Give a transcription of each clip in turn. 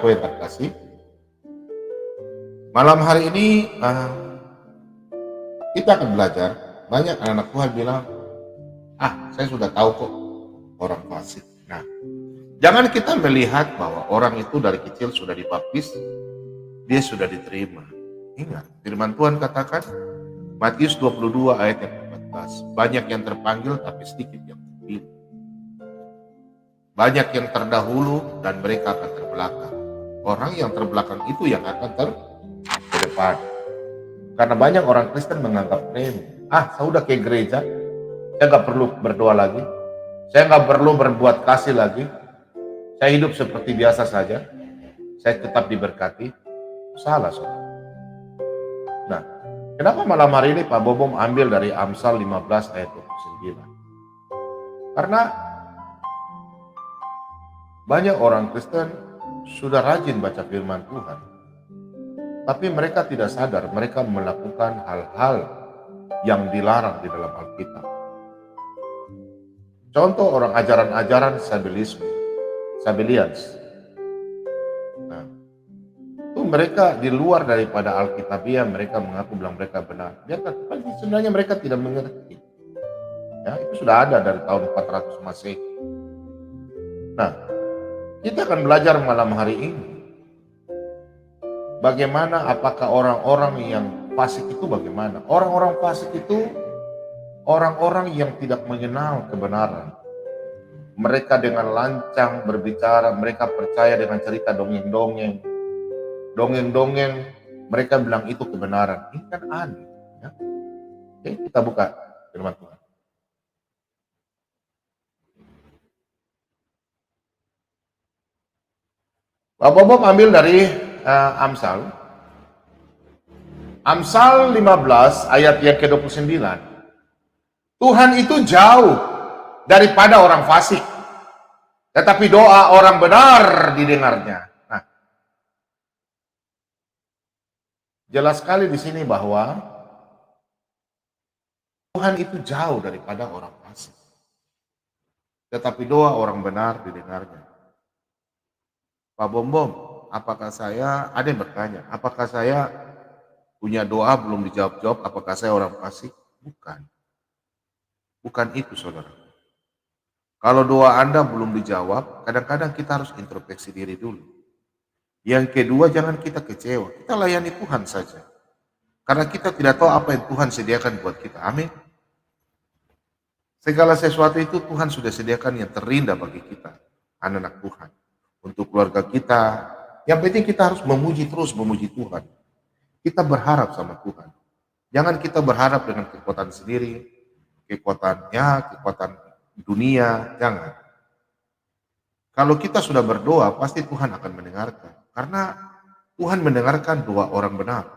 saudaraku yang terkasih, malam hari ini kita akan belajar. Banyak anak-anak Tuhan bilang, saya sudah tahu kok orang fasik. Nah, jangan kita melihat bahwa orang itu dari kecil sudah dibaptis, dia sudah diterima. Ingat, firman Tuhan katakan, Matius 22 ayat yang 14, banyak yang terpanggil tapi sedikit yang terpilih. Banyak yang terdahulu dan mereka akan terbelakang. Orang yang terbelakang itu yang akan ke depan. Karena banyak orang Kristen menganggap remeh. Saya udah ke gereja, saya nggak perlu berdoa lagi, saya nggak perlu berbuat kasih lagi, saya hidup seperti biasa saja, saya tetap diberkati. Salah, saudara. Nah, kenapa malam hari ini Pak Bobom ambil dari Amsal 15 ayat 29? Karena banyak orang Kristen sudah rajin baca firman Tuhan, tapi mereka tidak sadar mereka melakukan hal-hal yang dilarang di dalam Alkitab. Contoh orang ajaran-ajaran Sabellians. Nah, itu mereka di luar daripada Alkitabiah, mereka mengaku bilang mereka benar. Tapi sebenarnya mereka tidak mengerti. Ya, itu sudah ada dari tahun 400 Masehi. Nah, kita akan belajar malam hari ini bagaimana, apakah orang-orang yang fasik itu bagaimana. Orang-orang fasik itu orang-orang yang tidak mengenal kebenaran. Mereka dengan lancang berbicara, mereka percaya dengan cerita dongeng-dongeng. Dongeng-dongeng, mereka bilang itu kebenaran. Ini kan aneh. Ya? Oke, kita buka firman Tuhan. Pak Bobom ambil dari Amsal. Amsal 15 ayat yang ke-29. Tuhan itu jauh daripada orang fasik, tetapi doa orang benar didengarnya. Nah, jelas sekali di sini bahwa Tuhan itu jauh daripada orang fasik, tetapi doa orang benar didengarnya. Pak Bom, apakah saya, ada yang bertanya, apakah saya punya doa belum dijawab-jawab, apakah saya orang fasik? Bukan. Bukan itu, saudara. Kalau doa Anda belum dijawab, kadang-kadang kita harus introspeksi diri dulu. Yang kedua, jangan kita kecewa. Kita layani Tuhan saja. Karena kita tidak tahu apa yang Tuhan sediakan buat kita. Amin. Segala sesuatu itu Tuhan sudah sediakan yang terindah bagi kita, anak-anak Tuhan. Untuk keluarga kita, yang penting kita harus terus memuji Tuhan. Kita berharap sama Tuhan. Jangan kita berharap dengan kekuatan sendiri, kekuatan dunia, jangan. Kalau kita sudah berdoa, pasti Tuhan akan mendengarkan. Karena Tuhan mendengarkan doa orang benar.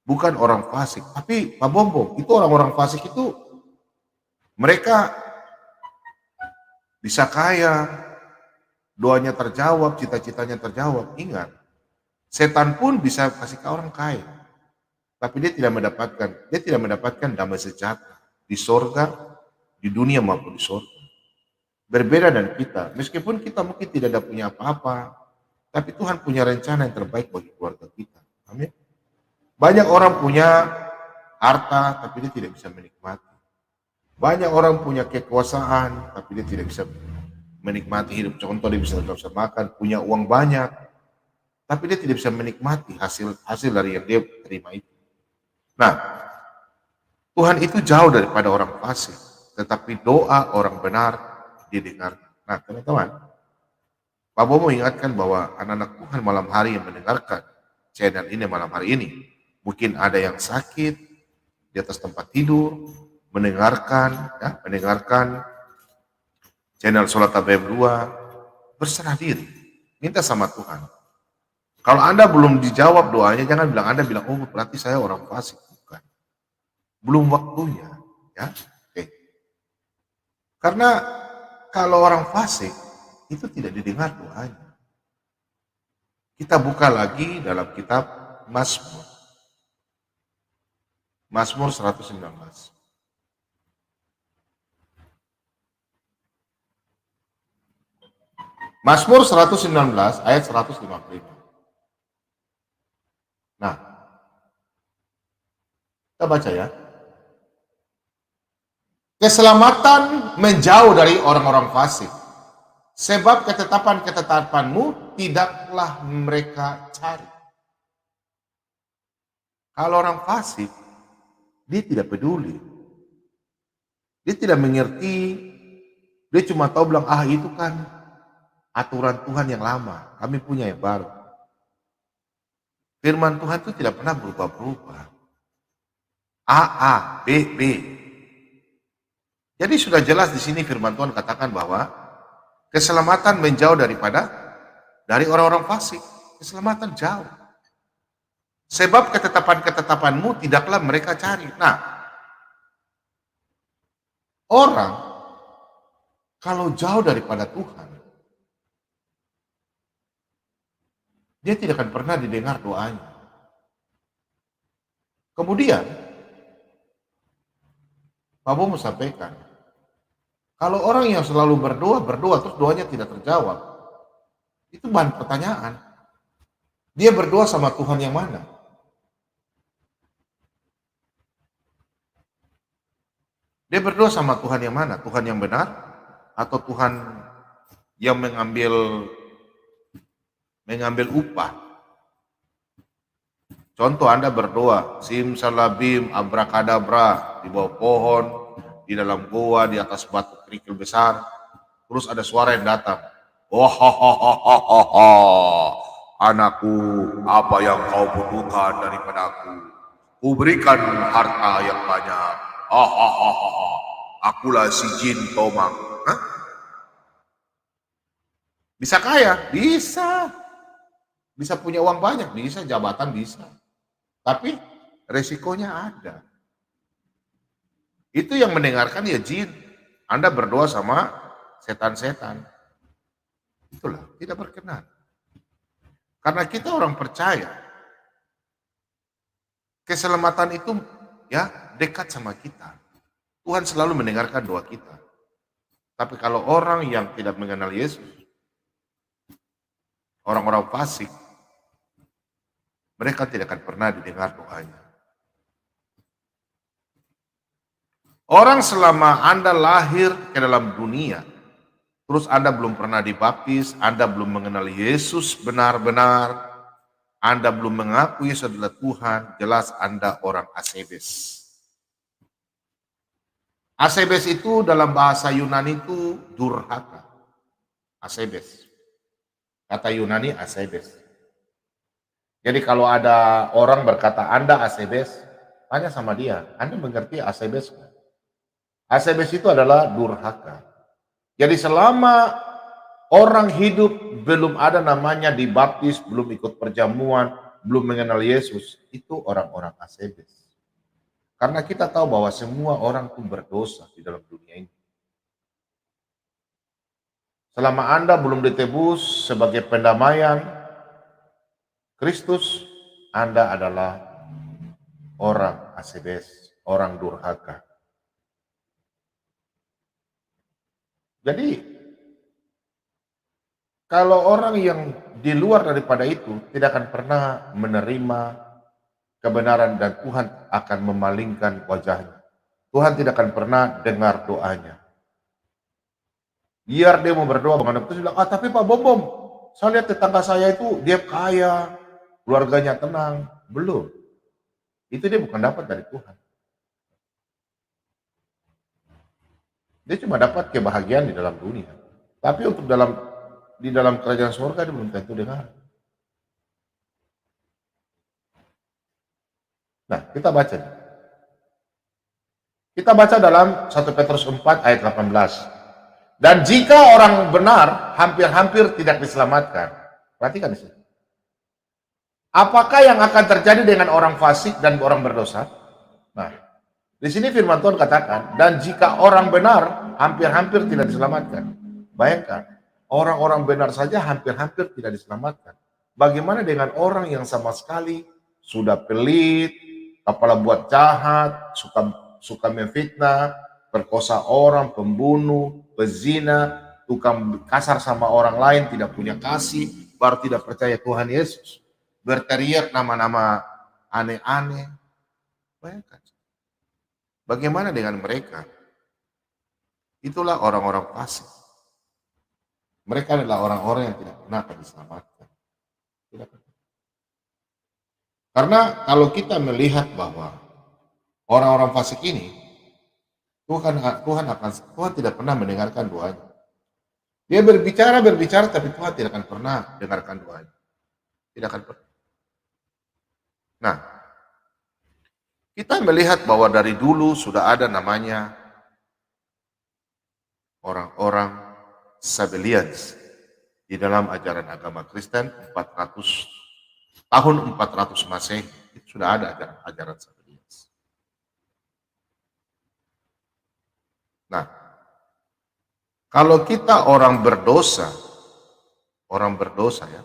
Bukan orang fasik. Tapi Pak Bombo, itu orang-orang fasik itu, mereka bisa kaya, doanya terjawab, cita-citanya terjawab. Ingat, setan pun bisa kasih ke orang kaya, tapi dia tidak mendapatkan damai sejahtera di sorga, di dunia maupun di sorga. Berbeda dengan kita, meskipun kita mungkin tidak ada punya apa-apa, tapi Tuhan punya rencana yang terbaik bagi keluarga kita. Amin. Banyak orang punya harta, tapi dia tidak bisa menikmati. Banyak orang punya kekuasaan, tapi dia tidak bisa menikmati hidup. Contoh, dia bisa makan, punya uang banyak, tapi dia tidak bisa menikmati hasil dari yang dia terima itu. Nah, Tuhan itu jauh daripada orang fasik, tetapi doa orang benar didengar. Nah, teman-teman, Pak Bomo ingatkan bahwa anak-anak Tuhan malam hari yang mendengarkan channel ini malam hari ini, mungkin ada yang sakit di atas tempat tidur, mendengarkan channel Sholat ABM 2, berserah diri, minta sama Tuhan. Kalau Anda belum dijawab doanya, jangan bilang, Anda bilang, oh berarti saya orang fasik. Bukan. Belum waktunya. Ya. Oke. Karena kalau orang fasik, itu tidak didengar doanya. Kita buka lagi dalam kitab Mazmur. Mazmur 119. Mazmur 119 ayat 155. Nah, kita baca ya. Keselamatan menjauh dari orang-orang fasik, sebab ketetapan-ketetapanmu tidaklah mereka cari. Kalau orang fasik, dia tidak peduli. Dia tidak mengerti, dia cuma tahu bilang, itu kan aturan Tuhan yang lama, kami punya yang baru. Firman Tuhan itu tidak pernah berubah-berubah. A, B, B. Jadi sudah jelas di sini firman Tuhan katakan bahwa keselamatan menjauh dari orang-orang fasik. Keselamatan jauh. Sebab ketetapan-ketetapanmu tidaklah mereka cari. Nah, orang kalau jauh daripada Tuhan, dia tidak akan pernah didengar doanya. Kemudian, Pak Bomo sampaikan, kalau orang yang selalu berdoa, terus doanya tidak terjawab, itu bahan pertanyaan. Dia berdoa sama Tuhan yang mana? Dia berdoa sama Tuhan yang mana? Tuhan yang benar? Atau Tuhan yang mengambil upah? Contoh, Anda berdoa, simsalabim, abrakadabra, di bawah pohon, di dalam goa, di atas batu kerikil besar, terus ada suara yang datang. Anakku, apa yang kau butuhkan daripadaku? Kuberikan harta yang banyak. Akulah si jin tomang. Hah? Bisa kaya? Bisa. Bisa punya uang banyak? Bisa. Jabatan bisa. Tapi resikonya ada. Itu yang mendengarkan ya jin. Anda berdoa sama setan-setan. Itulah, tidak berkenan. Karena kita orang percaya, keselamatan itu ya dekat sama kita. Tuhan selalu mendengarkan doa kita. Tapi kalau orang yang tidak mengenal Yesus, orang-orang fasik, mereka tidak akan pernah didengar doanya. Orang selama Anda lahir ke dalam dunia, terus Anda belum pernah dibaptis, Anda belum mengenal Yesus benar-benar, Anda belum mengakui Yesus adalah Tuhan, jelas Anda orang asebes. Asebes itu dalam bahasa Yunani itu durhaka. Asebes. Kata Yunani asebes. Jadi kalau ada orang berkata Anda asebes, tanya sama dia, Anda mengerti asebes? Asebes itu adalah durhaka. Jadi selama orang hidup belum ada namanya dibaptis, belum ikut perjamuan, belum mengenal Yesus, itu orang-orang asebes. Karena kita tahu bahwa semua orang itu berdosa di dalam dunia ini. Selama Anda belum ditebus sebagai pendamaian Kristus, Anda adalah orang asebes, orang durhaka. Jadi, kalau orang yang di luar daripada itu tidak akan pernah menerima kebenaran dan Tuhan akan memalingkan wajahnya. Tuhan tidak akan pernah dengar doanya. Biar dia mau berdoa, Bang Terus bilang, tapi Pak Bom, saya lihat tetangga saya itu dia kaya, keluarganya tenang. Belum. Itu dia bukan dapat dari Tuhan. Dia cuma dapat kebahagiaan di dalam dunia. Tapi untuk di dalam kerajaan surga dia belum tentu dengar. Nah, kita baca. Kita baca dalam 1 Petrus 4 ayat 18. Dan jika orang benar hampir-hampir tidak diselamatkan. Perhatikan di sini. Apakah yang akan terjadi dengan orang fasik dan orang berdosa? Nah, di sini firman Tuhan katakan, dan jika orang benar hampir-hampir tidak diselamatkan. Bayangkan, orang-orang benar saja hampir-hampir tidak diselamatkan. Bagaimana dengan orang yang sama sekali sudah pelit, kepala buat jahat, suka memfitnah, perkosa orang, pembunuh, pezina, tukang kasar sama orang lain, tidak punya kasih, baru tidak percaya Tuhan Yesus. Berteriak nama-nama aneh-aneh. Bayangkan. Bagaimana dengan mereka? Itulah orang-orang fasik. Mereka adalah orang-orang yang tidak pernah akan diselamatkan. Tidak pernah. Karena kalau kita melihat bahwa orang-orang fasik ini, Tuhan tidak pernah mendengarkan doanya. Dia berbicara, tapi Tuhan tidak akan pernah dengarkan doanya. Tidak akan pernah. Nah, kita melihat bahwa dari dulu sudah ada namanya orang-orang Sabellians di dalam ajaran agama Kristen 400 Masehi itu sudah ada ajaran Sabellians. Nah, kalau kita orang berdosa ya,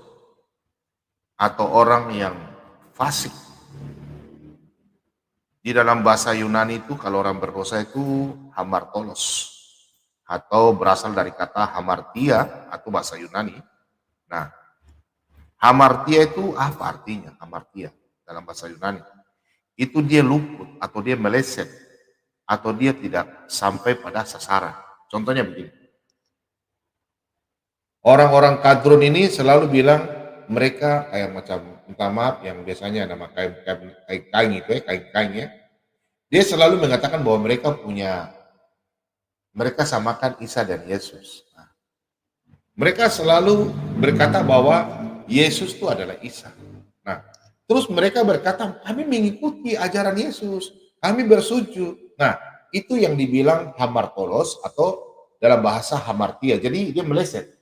atau orang yang fasik, di dalam bahasa Yunani itu kalau orang berdosa itu hamartolos, atau berasal dari kata hamartia atau bahasa Yunani. Nah, hamartia itu apa artinya? Hamartia dalam bahasa Yunani itu dia luput atau dia meleset atau dia tidak sampai pada sasaran. Contohnya begini, orang-orang kadrun ini selalu bilang mereka kayak macam, minta maaf, yang biasanya nama kain itu ya, kain ya, dia selalu mengatakan bahwa mereka samakan Isa dan Yesus. Nah, mereka selalu berkata bahwa Yesus itu adalah Isa. Nah, terus mereka berkata, kami mengikuti ajaran Yesus, kami bersujud. Nah, itu yang dibilang hamartolos atau dalam bahasa hamartia. Jadi dia meleset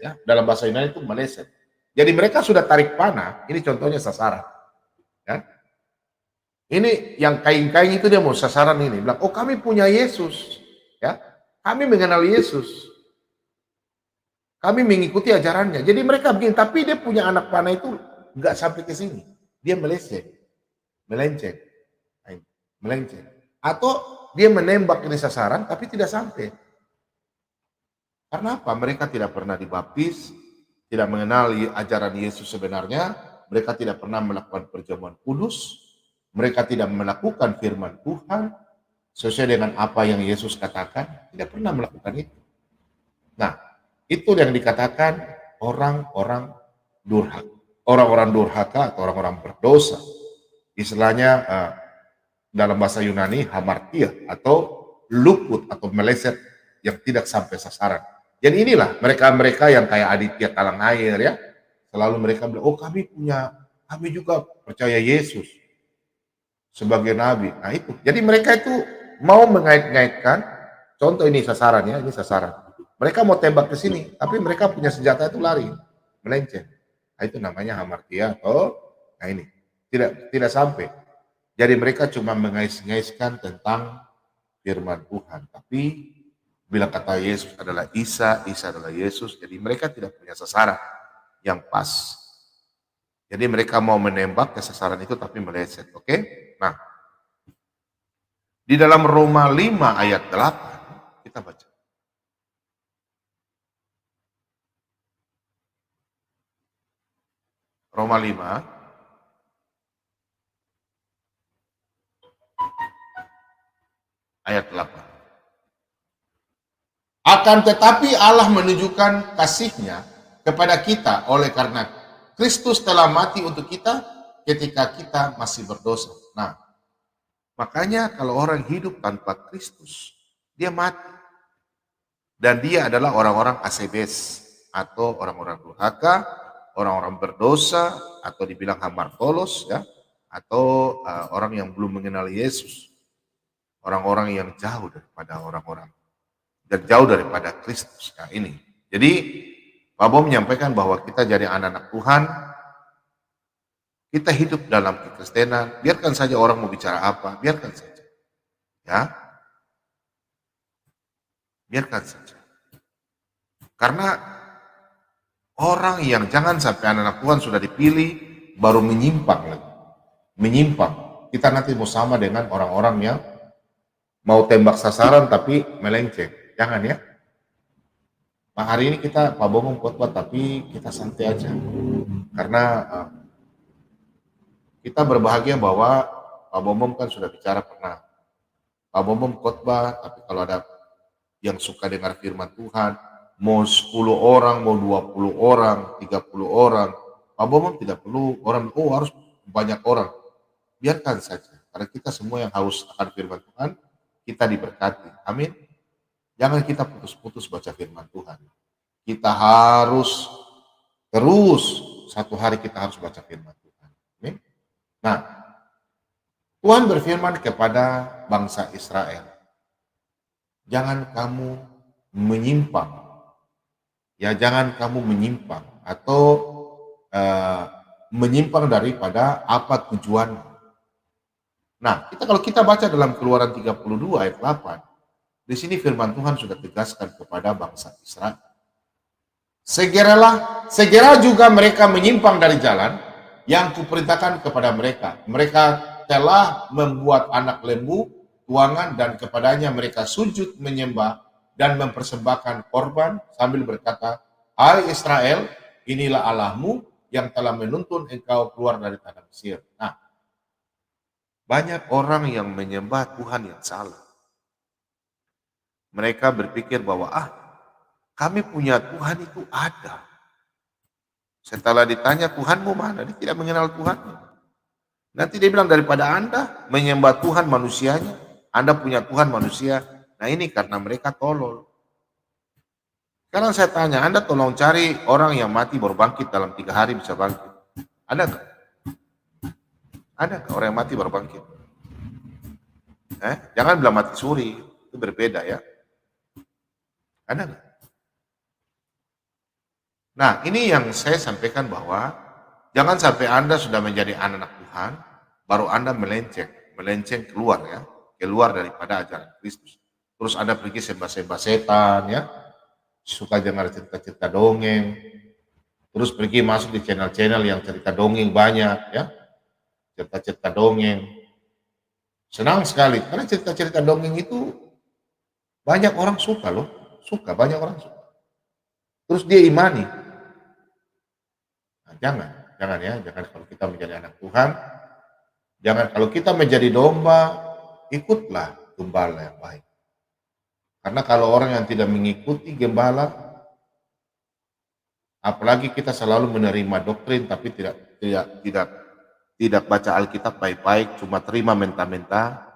ya. Dalam bahasa Yunani itu meleset. Jadi mereka sudah tarik panah, ini contohnya sasaran. Ya. Ini yang kain-kain itu dia mau sasaran ini, bilang, oh kami punya Yesus. Ya, kami mengenal Yesus, kami mengikuti ajarannya. Jadi mereka begini, tapi dia punya anak panah itu nggak sampai ke sini, dia melenceng, atau dia menembak ini sasaran, tapi tidak sampai. Karena apa? Mereka tidak pernah dibaptis, tidak mengenal ajaran Yesus sebenarnya, mereka tidak pernah melakukan perjamuan kudus, mereka tidak melakukan firman Tuhan sesuai dengan apa yang Yesus katakan, tidak pernah melakukan itu. Nah, itu yang dikatakan orang-orang durhaka. Orang-orang durhaka atau orang-orang berdosa. Istilahnya dalam bahasa Yunani hamartia atau luput atau meleset yang tidak sampai sasaran. Jadi inilah mereka-mereka yang kayak Aditya Talangair ya. Selalu mereka bilang, oh kami juga percaya Yesus sebagai nabi. Nah itu. Jadi mereka itu mau mengait-ngaitkan, contoh ini sasaran ya, ini sasaran. Mereka mau tembak ke sini, tapi mereka punya senjata itu lari, melenceng. Nah, itu namanya hamartia atau, nah ini, tidak sampai. Jadi mereka cuma mengais-ngaiskan tentang firman Tuhan. Tapi bila kata Yesus adalah Isa, Isa adalah Yesus, jadi mereka tidak punya sasaran yang pas. Jadi mereka mau menembak ke sasaran itu tapi meleset, oke? Nah, di dalam Roma 5 ayat 8, kita baca. Roma 5, ayat 8. Akan tetapi Allah menunjukkan kasih-Nya kepada kita oleh karena Kristus telah mati untuk kita ketika kita masih berdosa. Nah, makanya kalau orang hidup tanpa Kristus, dia mati. Dan dia adalah orang-orang asebes atau orang-orang durhaka, orang-orang berdosa atau dibilang hamartolos ya, atau orang yang belum mengenal Yesus. Orang-orang yang jauh daripada orang-orang dan jauh daripada Kristus. Nah, ini. Jadi Pak Bob menyampaikan bahwa kita jadi anak-anak Tuhan, kita hidup dalam kekristenan, biarkan saja orang mau bicara apa, biarkan saja. Ya. Biarkan saja. Karena orang yang jangan sampai anak-anak Tuhan sudah dipilih, baru menyimpang lagi. Menyimpang. Kita nanti mau sama dengan orang-orang yang mau tembak sasaran tapi melenceng. Jangan ya. Nah, hari ini Pak Bomong khotbah tapi kita santai aja. Karena kita berbahagia bahwa Pak Bomong kan sudah bicara pernah. Pak Bomong khotbah, tapi kalau ada yang suka dengar firman Tuhan, mau 10 orang, mau 20 orang, 30 orang, Pak Bomong tidak perlu orang, harus banyak orang. Biarkan saja, karena kita semua yang haus akan firman Tuhan, kita diberkati. Amin. Jangan kita putus-putus baca firman Tuhan. Kita harus terus, satu hari kita harus baca firman Tuhan. Amin. Nah, Tuhan berfirman kepada bangsa Israel, jangan kamu menyimpang, ya jangan kamu menyimpang atau menyimpang daripada apa tujuan. Nah, kalau kita baca dalam Keluaran 32 ayat 8, di sini firman Tuhan sudah tegaskan kepada bangsa Israel. Segera juga mereka menyimpang dari jalan yang kuperintahkan kepada mereka. Mereka telah membuat anak lembu, tuangan, dan kepadanya mereka sujud menyembah dan mempersembahkan korban sambil berkata, hai Israel, inilah Allahmu yang telah menuntun engkau keluar dari tanah Mesir. Nah, banyak orang yang menyembah Tuhan yang salah. Mereka berpikir bahwa kami punya Tuhan itu ada. Setelah ditanya Tuhanmu mana, dia tidak mengenal Tuhan. Nanti dia bilang daripada Anda menyembah Tuhan manusianya, Anda punya Tuhan manusia. Nah ini karena mereka tolol. Sekarang saya tanya, Anda tolong cari orang yang mati baru bangkit dalam 3 hari bisa bangkit. Ada nggak? Ada nggak orang yang mati baru bangkit? Jangan bilang mati suri, itu berbeda ya. Ada nggak? Nah, ini yang saya sampaikan bahwa jangan sampai Anda sudah menjadi anak Tuhan, baru Anda melenceng keluar daripada ajaran Kristus. Terus Anda pergi sembah-sembah setan, ya, suka dengar cerita-cerita dongeng, terus pergi masuk di channel-channel yang cerita dongeng banyak, ya, cerita-cerita dongeng. Senang sekali, karena cerita-cerita dongeng itu banyak orang suka loh, banyak orang suka. Terus dia imani. Jangan kalau kita menjadi anak Tuhan, jangan kalau kita menjadi domba, ikutlah gembala yang baik. Karena kalau orang yang tidak mengikuti gembala, apalagi kita selalu menerima doktrin tapi tidak baca Alkitab baik-baik, cuma terima mentah-mentah.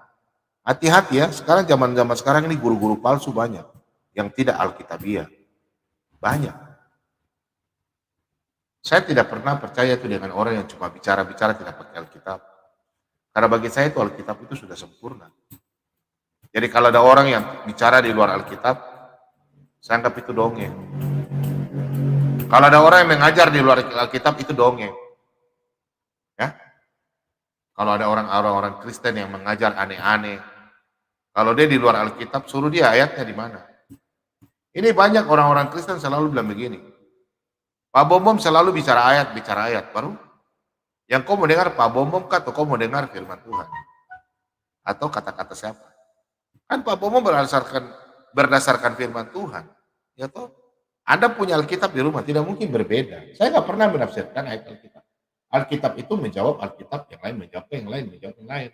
Hati-hati ya, zaman sekarang ini guru-guru palsu banyak yang tidak Alkitabiah. Banyak. Saya tidak pernah percaya itu dengan orang yang cuma bicara-bicara tidak pakai Alkitab. Karena bagi saya itu Alkitab itu sudah sempurna. Jadi kalau ada orang yang bicara di luar Alkitab, saya anggap itu dongeng. Kalau ada orang yang mengajar di luar Alkitab, itu dongeng. Ya. Kalau ada orang-orang Kristen yang mengajar aneh-aneh, kalau dia di luar Alkitab, suruh dia ayatnya di mana. Ini banyak orang-orang Kristen selalu bilang begini, Pak Bomong selalu bicara ayat, baru yang kau mau dengar Pak Bomong atau kau mau dengar firman Tuhan? Atau kata-kata siapa? Kan Pak Bomong berdasarkan firman Tuhan. Ya toh? Anda punya Alkitab di rumah, tidak mungkin berbeda. Saya nggak pernah menafsirkan ayat Alkitab. Alkitab itu menjawab Alkitab, yang lain menjawab yang lain,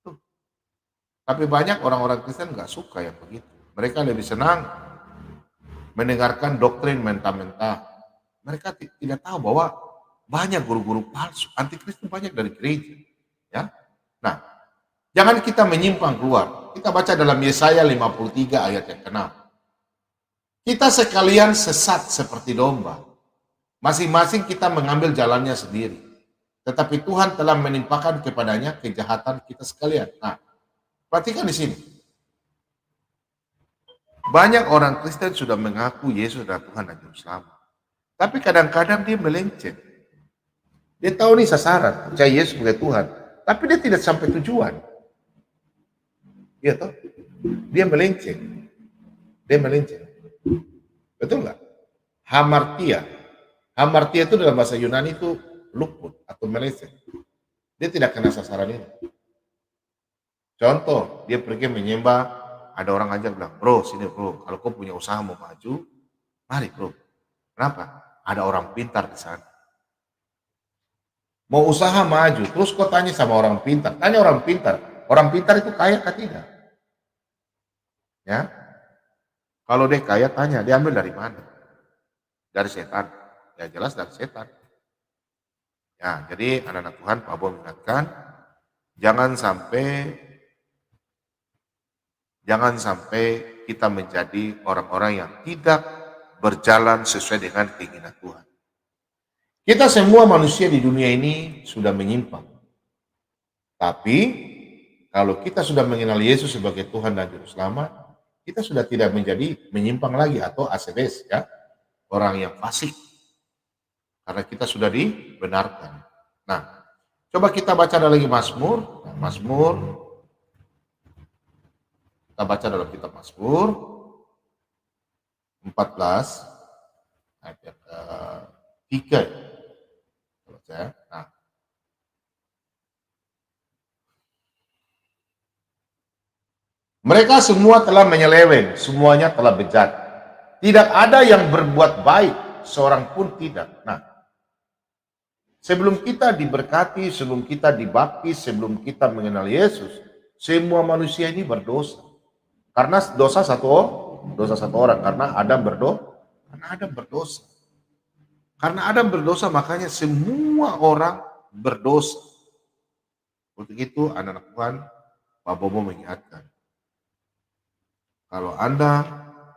Tuh. Tapi banyak orang-orang Kristen nggak suka yang begitu. Mereka lebih senang mendengarkan doktrin mentah-mentah. Mereka tidak tahu bahwa banyak guru-guru palsu, antikristus banyak dari gereja. Ya. Nah, jangan kita menyimpang keluar. Kita baca dalam Yesaya 53 ayat yang ke-6. Kita sekalian sesat seperti domba. Masing-masing kita mengambil jalannya sendiri. Tetapi Tuhan telah menimpakan kepadanya kejahatan kita sekalian. Nah, perhatikan di sini. Banyak orang Kristen sudah mengaku Yesus adalah Tuhan dan Juru Selamat. Tapi kadang-kadang dia melenceng. Dia tahu nih sasaran, percaya Yesus sebagai Tuhan. Tapi dia tidak sampai tujuan. Iya toh? Dia melenceng. Betul nggak? Hamartia. Hamartia itu dalam bahasa Yunani itu luput atau melenceng. Dia tidak kena sasaran ini. Contoh, dia pergi menyembah, ada orang ajar bilang, bro, sini bro, kalau kau punya usaha mau maju, Mari bro. Kenapa? Ada orang pintar di sana. Mau usaha maju, terus kau tanya sama orang pintar. Tanya orang pintar. Orang pintar itu kaya atau tidak? Ya. Kalau dia kaya, tanya, dia ambil dari mana? Dari setan. Ya jelas dari setan. Ya, jadi anak-anak Tuhan, Pak Bob ingatkan, jangan sampai kita menjadi orang-orang yang tidak berjalan sesuai dengan keinginan Tuhan. Kita semua manusia di dunia ini sudah menyimpang. Tapi kalau kita sudah mengenal Yesus sebagai Tuhan dan Juru Selamat, kita sudah tidak menjadi menyimpang lagi atau asebes, ya, orang yang fasik. Karena kita sudah dibenarkan. Nah, coba kita baca lagi Mazmur. Nah, Mazmur, kita baca dalam kitab Mazmur 14 ayat 3. Nah, mereka semua telah menyeleweng, semuanya telah bejat. Tidak ada yang berbuat baik, seorang pun tidak. Nah, sebelum kita diberkati, sebelum kita dibaptis, sebelum kita mengenal Yesus, semua manusia ini berdosa. Karena dosa satu orang, karena Adam berdosa. Karena Adam berdosa, makanya semua orang berdosa. Untuk itu anak-anak Tuhan, Pak Bobo mengingatkan, kalau Anda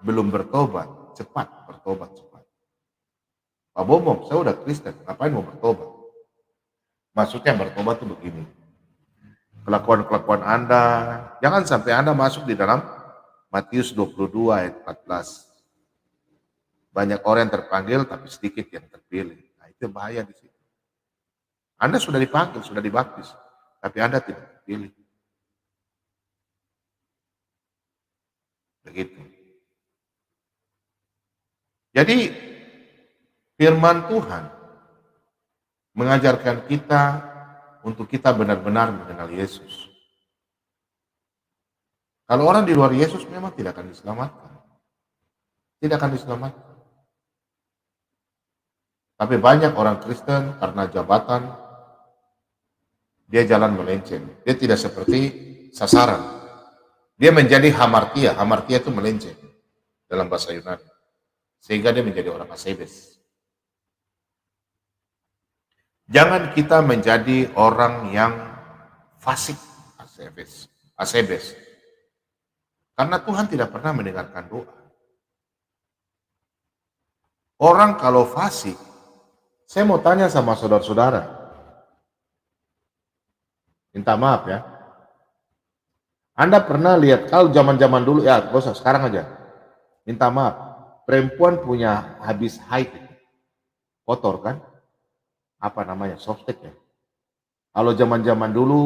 belum bertobat, cepat bertobat cepat. Pak Bobo, saya udah Kristen, ngapain mau bertobat? Maksudnya bertobat itu begini. Kelakuan-kelakuan Anda, jangan sampai Anda masuk di dalam Matius 22 ayat 14. Banyak orang yang terpanggil tapi sedikit yang terpilih. Nah, itu bahaya di situ. Anda sudah dipanggil, sudah dibaptis, tapi Anda tidak terpilih. Begitu. Jadi firman Tuhan mengajarkan kita untuk kita benar-benar mengenal Yesus. Kalau orang di luar Yesus memang tidak akan diselamatkan. Tidak akan diselamatkan. Tapi banyak orang Kristen karena jabatan, dia jalan melenceng. Dia tidak seperti sasaran. Dia menjadi hamartia. Hamartia itu melenceng dalam bahasa Yunani. Sehingga dia menjadi orang asebes. Jangan kita menjadi orang yang fasik, asebes. Karena Tuhan tidak pernah mendengarkan doa. Orang kalau fasik, saya mau tanya sama saudara-saudara. Minta maaf ya. Anda pernah lihat, kalau zaman-zaman dulu, ya gak usah, sekarang aja. Minta maaf, perempuan punya habis haid, kotor kan? Apa namanya, softtek ya. Kalau zaman-zaman dulu,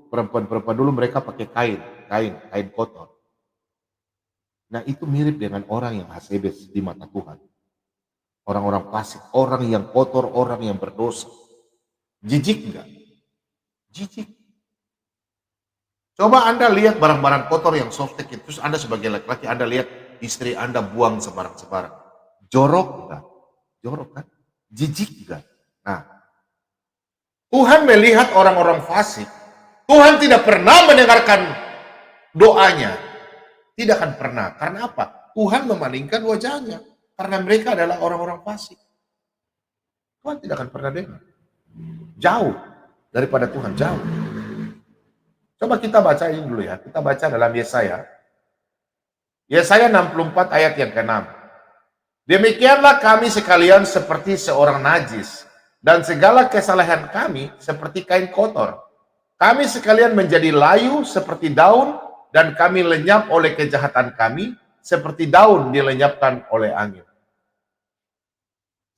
perempuan-perempuan dulu mereka pakai kain kotor. Nah itu mirip dengan orang yang asebes di mata Tuhan. Orang-orang fasik, orang yang kotor, orang yang berdosa. Jijik enggak? Jijik. Coba Anda lihat barang-barang kotor yang softtek itu, terus Anda sebagai laki-laki, Anda lihat istri Anda buang sembarang-sembarang. Jorok enggak? Jorok kan? Jijik enggak? Nah, Tuhan melihat orang-orang fasik. Tuhan tidak pernah mendengarkan doanya. Tidak akan pernah. Karena apa? Tuhan memalingkan wajahnya. Karena mereka adalah orang-orang fasik. Tuhan tidak akan pernah dengar. Jauh daripada Tuhan, jauh. Coba kita baca ini dulu ya. Kita baca dalam Yesaya. Yesaya 64 ayat yang ke-6. Demikianlah kami sekalian seperti seorang najis, dan segala kesalahan kami seperti kain kotor. Kami sekalian menjadi layu seperti daun, dan kami lenyap oleh kejahatan kami, seperti daun dilenyapkan oleh angin.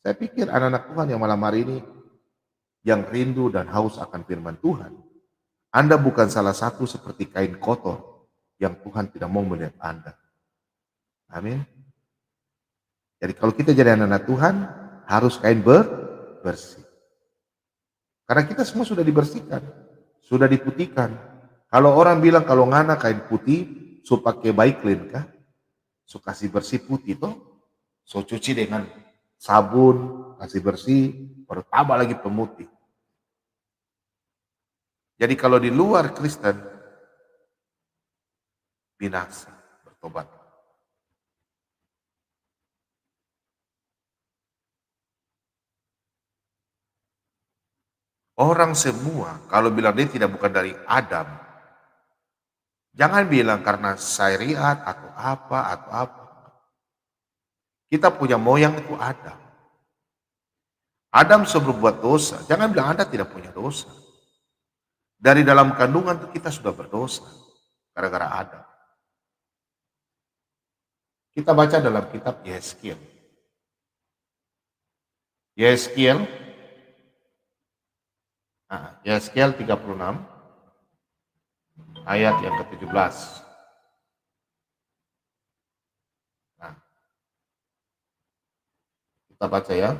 Saya pikir anak-anak Tuhan yang malam hari ini, yang rindu dan haus akan firman Tuhan, Anda bukan salah satu seperti kain kotor yang Tuhan tidak mau melihat Anda. Amin. Jadi kalau kita jadi anak-anak Tuhan, harus kain bersih. Karena kita semua sudah dibersihkan, sudah diputihkan. Kalau orang bilang kalau ngana kain putih, so pakai baik kah? So kasih bersih putih toh? So cuci dengan sabun, kasih bersih, baru tambah lagi pemutih. Jadi kalau di luar Kristen, binasa, bertobat. Orang semua, kalau bilang dia tidak bukan dari Adam, jangan bilang karena syariat atau apa, atau apa. Kita punya moyang itu Adam. Adam sebelum buat dosa, jangan bilang Anda tidak punya dosa. Dari dalam kandungan itu kita sudah berdosa, gara-gara Adam. Kita baca dalam kitab Yehezkiel. Yehezkiel, Yehezkiel 36, ayat yang ke-17. Nah, kita baca ya.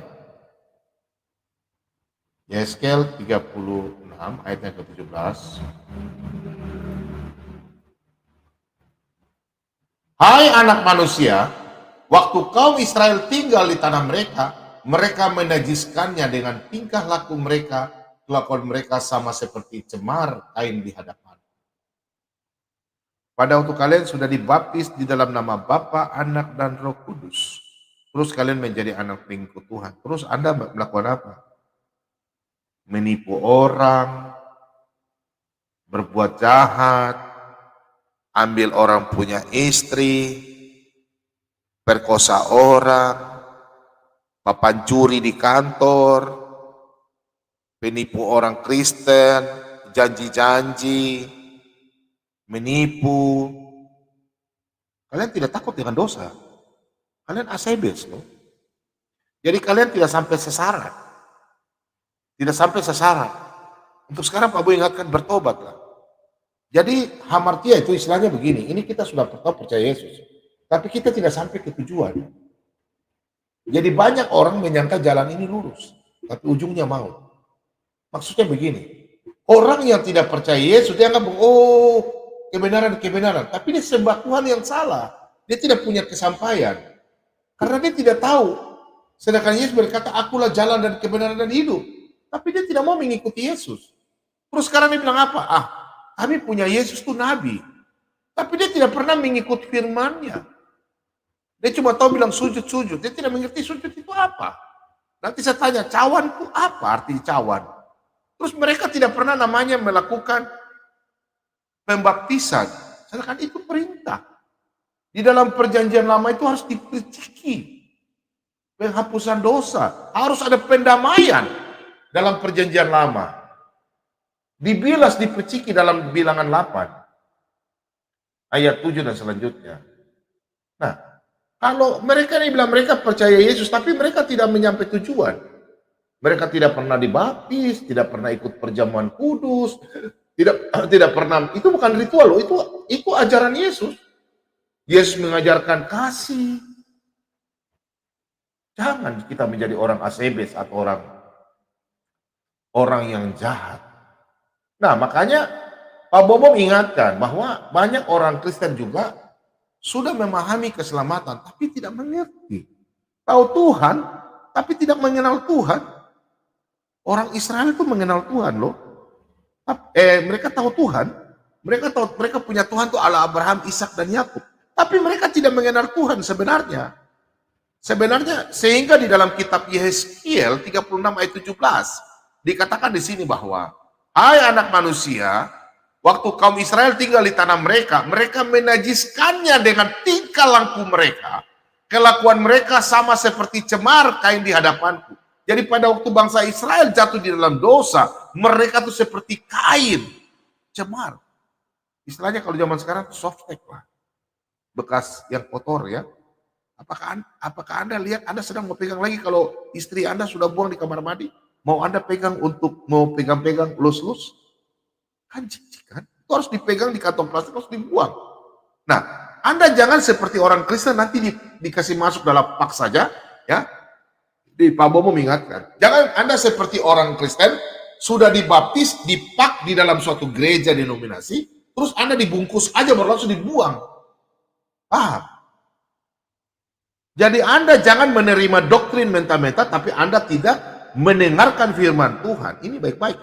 Yehezkiel 36 ayat yang ke-17. Hai anak manusia, waktu kaum Israel tinggal di tanah mereka, mereka menajiskannya dengan tingkah laku mereka, kelakuan mereka sama seperti cemar kain di hadapan. Pada waktu kalian sudah dibaptis di dalam nama Bapa, Anak, dan Roh Kudus, terus kalian menjadi anak pengikut Tuhan. Terus Anda melakukan apa? Menipu orang, berbuat jahat, ambil orang punya istri, perkosa orang, papan curi di kantor, penipu orang Kristen, janji-janji, menipu. Kalian tidak takut dengan dosa. Kalian asebes loh. Jadi kalian tidak sampai sasaran. Tidak sampai sasaran. Untuk sekarang Pak Bu ingatkan bertobatlah. Jadi hamartia itu istilahnya begini, ini kita sudah percaya Yesus. Tapi kita tidak sampai ke tujuan. Jadi banyak orang menyangka jalan ini lurus. Tapi ujungnya mau. Maksudnya begini, orang yang tidak percaya Yesus, dia anggap, oh kebenaran. Tapi dia sembah Tuhan yang salah. Dia tidak punya kesampaian. Karena dia tidak tahu. Sedangkan Yesus berkata, akulah jalan dan kebenaran dan hidup. Tapi dia tidak mau mengikuti Yesus. Terus sekarang dia bilang apa? Kami punya Yesus itu nabi. Tapi dia tidak pernah mengikuti firman-Nya. Dia cuma tahu bilang sujud. Dia tidak mengerti sujud itu apa. Nanti saya tanya, cawan itu apa arti cawan? Terus mereka tidak pernah namanya melakukan pembaptisan. Sedangkan itu perintah. Di dalam perjanjian lama itu harus diperciki. Penghapusan dosa. Harus ada pendamaian dalam perjanjian lama. Dibilas, dipeciki dalam bilangan 8. Ayat 7 dan selanjutnya. Nah, kalau mereka ini bilang mereka percaya Yesus, tapi mereka tidak menyampai tujuan. Mereka tidak pernah dibaptis, tidak pernah ikut perjamuan kudus, tidak pernah, itu bukan ritual loh, itu ajaran Yesus. Yesus mengajarkan kasih. Jangan kita menjadi orang asebes atau orang yang jahat. Nah, makanya Pak Bobo ingatkan bahwa banyak orang Kristen juga sudah memahami keselamatan, tapi tidak mengerti. Tahu Tuhan, tapi tidak mengenal Tuhan. Orang Israel itu mengenal Tuhan loh. Mereka tahu Tuhan. Mereka punya Tuhan itu Allah Abraham, Ishak dan Yakub. Tapi mereka tidak mengenal Tuhan sebenarnya. Sebenarnya sehingga di dalam kitab Yehezkiel 36 ayat 17 dikatakan di sini bahwa hai anak manusia, waktu kaum Israel tinggal di tanah mereka, mereka menajiskannya dengan tingkah laku mereka. Kelakuan mereka sama seperti cemar kain di hadapanku. Jadi pada waktu bangsa Israel jatuh di dalam dosa, mereka tuh seperti kain cemar. Istilahnya kalau zaman sekarang softtek lah. Bekas yang kotor ya. Apakah Anda lihat Anda sedang mau pegang lagi kalau istri Anda sudah buang di kamar mandi? Mau Anda pegang mau pegang-pegang lus-lus? Kan jijik kan? Itu harus dipegang di kantong plastik, harus dibuang. Nah, Anda jangan seperti orang Kristen nanti dikasih masuk dalam pak saja, ya. Di Pak Bomo mengingatkan, jangan Anda seperti orang Kristen sudah dibaptis, dipak di dalam suatu gereja denominasi, terus Anda dibungkus aja baru langsung dibuang. Paham? Jadi Anda jangan menerima doktrin mentah-mentah, tapi Anda tidak mendengarkan firman Tuhan. Ini baik-baik.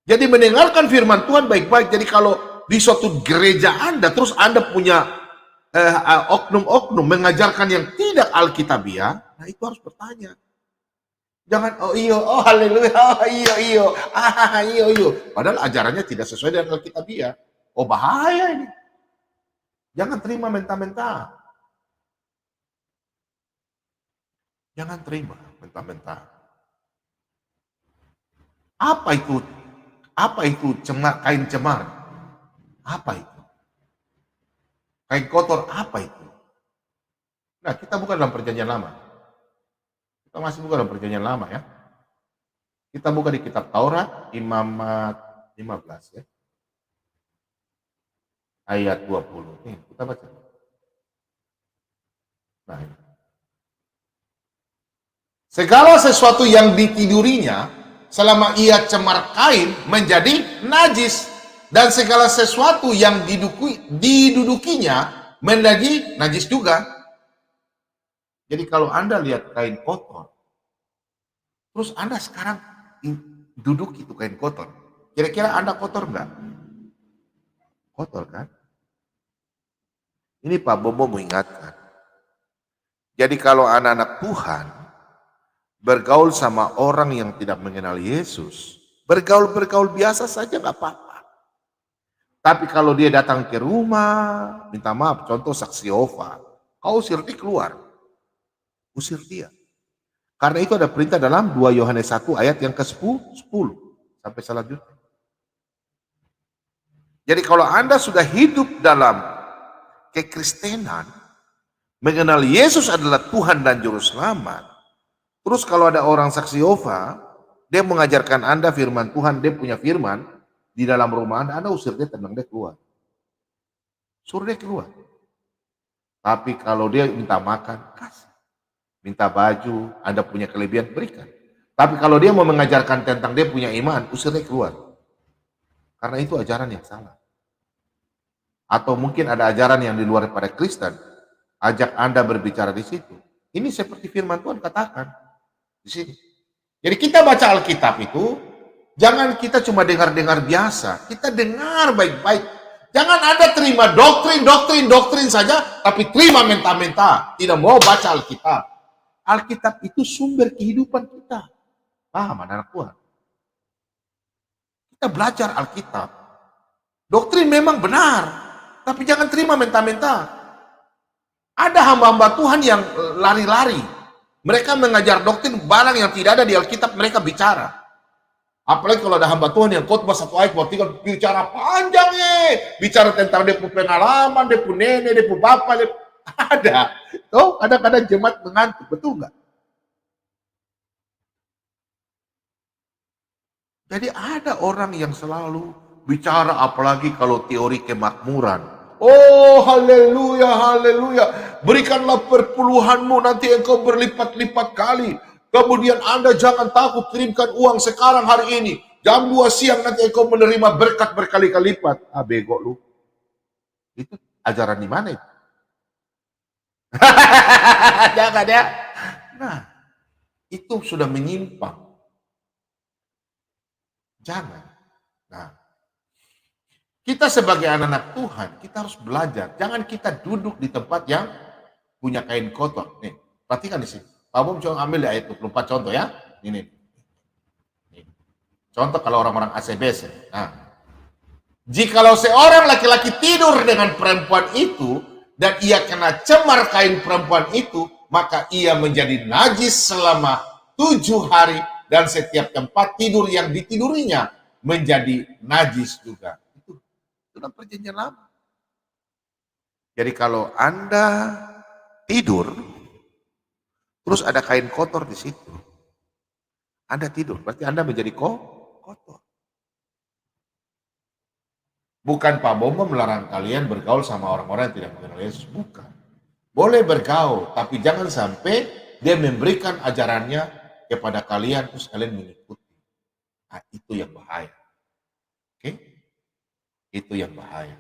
Jadi mendengarkan firman Tuhan baik-baik. Jadi kalau di suatu gereja Anda, terus Anda punya oknum-oknum mengajarkan yang tidak alkitabiah, nah itu harus bertanya. Jangan, oh iyo, oh haleluya, oh iyo, iyo. Padahal ajarannya tidak sesuai dengan alkitabiah. Oh bahaya ini. Jangan terima mentah-mentah. Jangan terima mentah-mentah. Apa itu? Apa itu kain cemar? Apa itu? Kain kotor apa itu? Nah, kita bukan dalam perjanjian lama. Kita masih bukan dalam perjanjian lama ya. Kita buka di kitab Taurat, Imamat 15 ya. Ayat 20. Nih, kita baca. Nah, ini. Segala sesuatu yang ditidurinya selama ia cemar kain menjadi najis, dan segala sesuatu yang didudukinya menjadi najis juga. Jadi kalau Anda lihat kain kotor, terus Anda sekarang duduk itu kain kotor, kira-kira Anda kotor enggak? Kotor kan? Ini Pak Bobo mengingatkan. Jadi kalau anak-anak Tuhan bergaul sama orang yang tidak mengenal Yesus, bergaul biasa saja nggak apa-apa. Tapi kalau dia datang ke rumah, minta maaf, contoh saksi Yehova, kau usir dia keluar. Usir dia. Karena itu ada perintah dalam 2 Yohanes 1 ayat yang ke-10 sampai selanjutnya. Jadi kalau Anda sudah hidup dalam kekristenan, mengenal Yesus adalah Tuhan dan Juru Selamat, terus kalau ada orang saksi Yehova, dia mengajarkan Anda firman Tuhan, dia punya firman di dalam rumah Anda usir dia, tenang dia keluar. Suruh dia keluar. Tapi kalau dia minta makan, kasih. Minta baju, Anda punya kelebihan, berikan. Tapi kalau dia mau mengajarkan tentang dia punya iman, usir dia keluar. Karena itu ajaran yang salah. Atau mungkin ada ajaran yang di luar pada Kristen, ajak Anda berbicara di situ. Ini seperti firman Tuhan katakan di sini. Jadi kita baca Alkitab itu, jangan kita cuma dengar-dengar biasa, kita dengar baik-baik. Jangan Anda terima doktrin saja, tapi terima mentah-mentah. Tidak mau baca Alkitab. Alkitab itu sumber kehidupan kita. Paham anak Tuhan? Kita belajar Alkitab. Doktrin memang benar, tapi jangan terima mentah-mentah. Ada hamba-hamba Tuhan yang lari-lari. Mereka mengajar doktrin barang yang tidak ada di Alkitab, mereka bicara. Apalagi kalau ada hamba Tuhan yang khotbah 1 ayat, tinggal bicara panjang bicara tentang dia punya pengalaman, dia punya nenek, dia punya bapak, dia ada. Tuh, kadang-kadang jemaat mengantuk, betul nggak? Jadi ada orang yang selalu bicara, apalagi kalau teori kemakmuran. Oh haleluya, haleluya. Berikanlah perpuluhanmu, nanti engkau berlipat-lipat kali. Kemudian Anda jangan takut, kirimkan uang sekarang hari ini. Jam 2 siang nanti engkau menerima berkat berkali-kali lipat. Ah bego lu. Itu ajaran di mana itu? Jangan ya. Nah, itu sudah menyimpang. Jangan. Nah, kita sebagai anak-anak Tuhan, kita harus belajar. Jangan kita duduk di tempat yang punya kain kotor. Nih, perhatikan di sini. Pak Bom coba ambil di ayat 24 contoh ya. Ini. Contoh kalau orang-orang ACBS. Nah, jikalau seorang laki-laki tidur dengan perempuan itu, dan ia kena cemar kain perempuan itu, maka ia menjadi najis selama 7 hari, dan setiap tempat tidur yang ditidurinya menjadi najis juga. Itu dalam perjanjian lama. Jadi kalau Anda tidur, terus ada kain kotor di situ, Anda tidur, berarti Anda menjadi kotor. Bukan Pak Bomo melarang kalian bergaul sama orang-orang yang tidak mengenal Yesus, bukan. Boleh bergaul, tapi jangan sampai dia memberikan ajarannya kepada kalian terus kalian mengikuti. Nah, itu yang bahaya. Oke? Itu yang bahaya.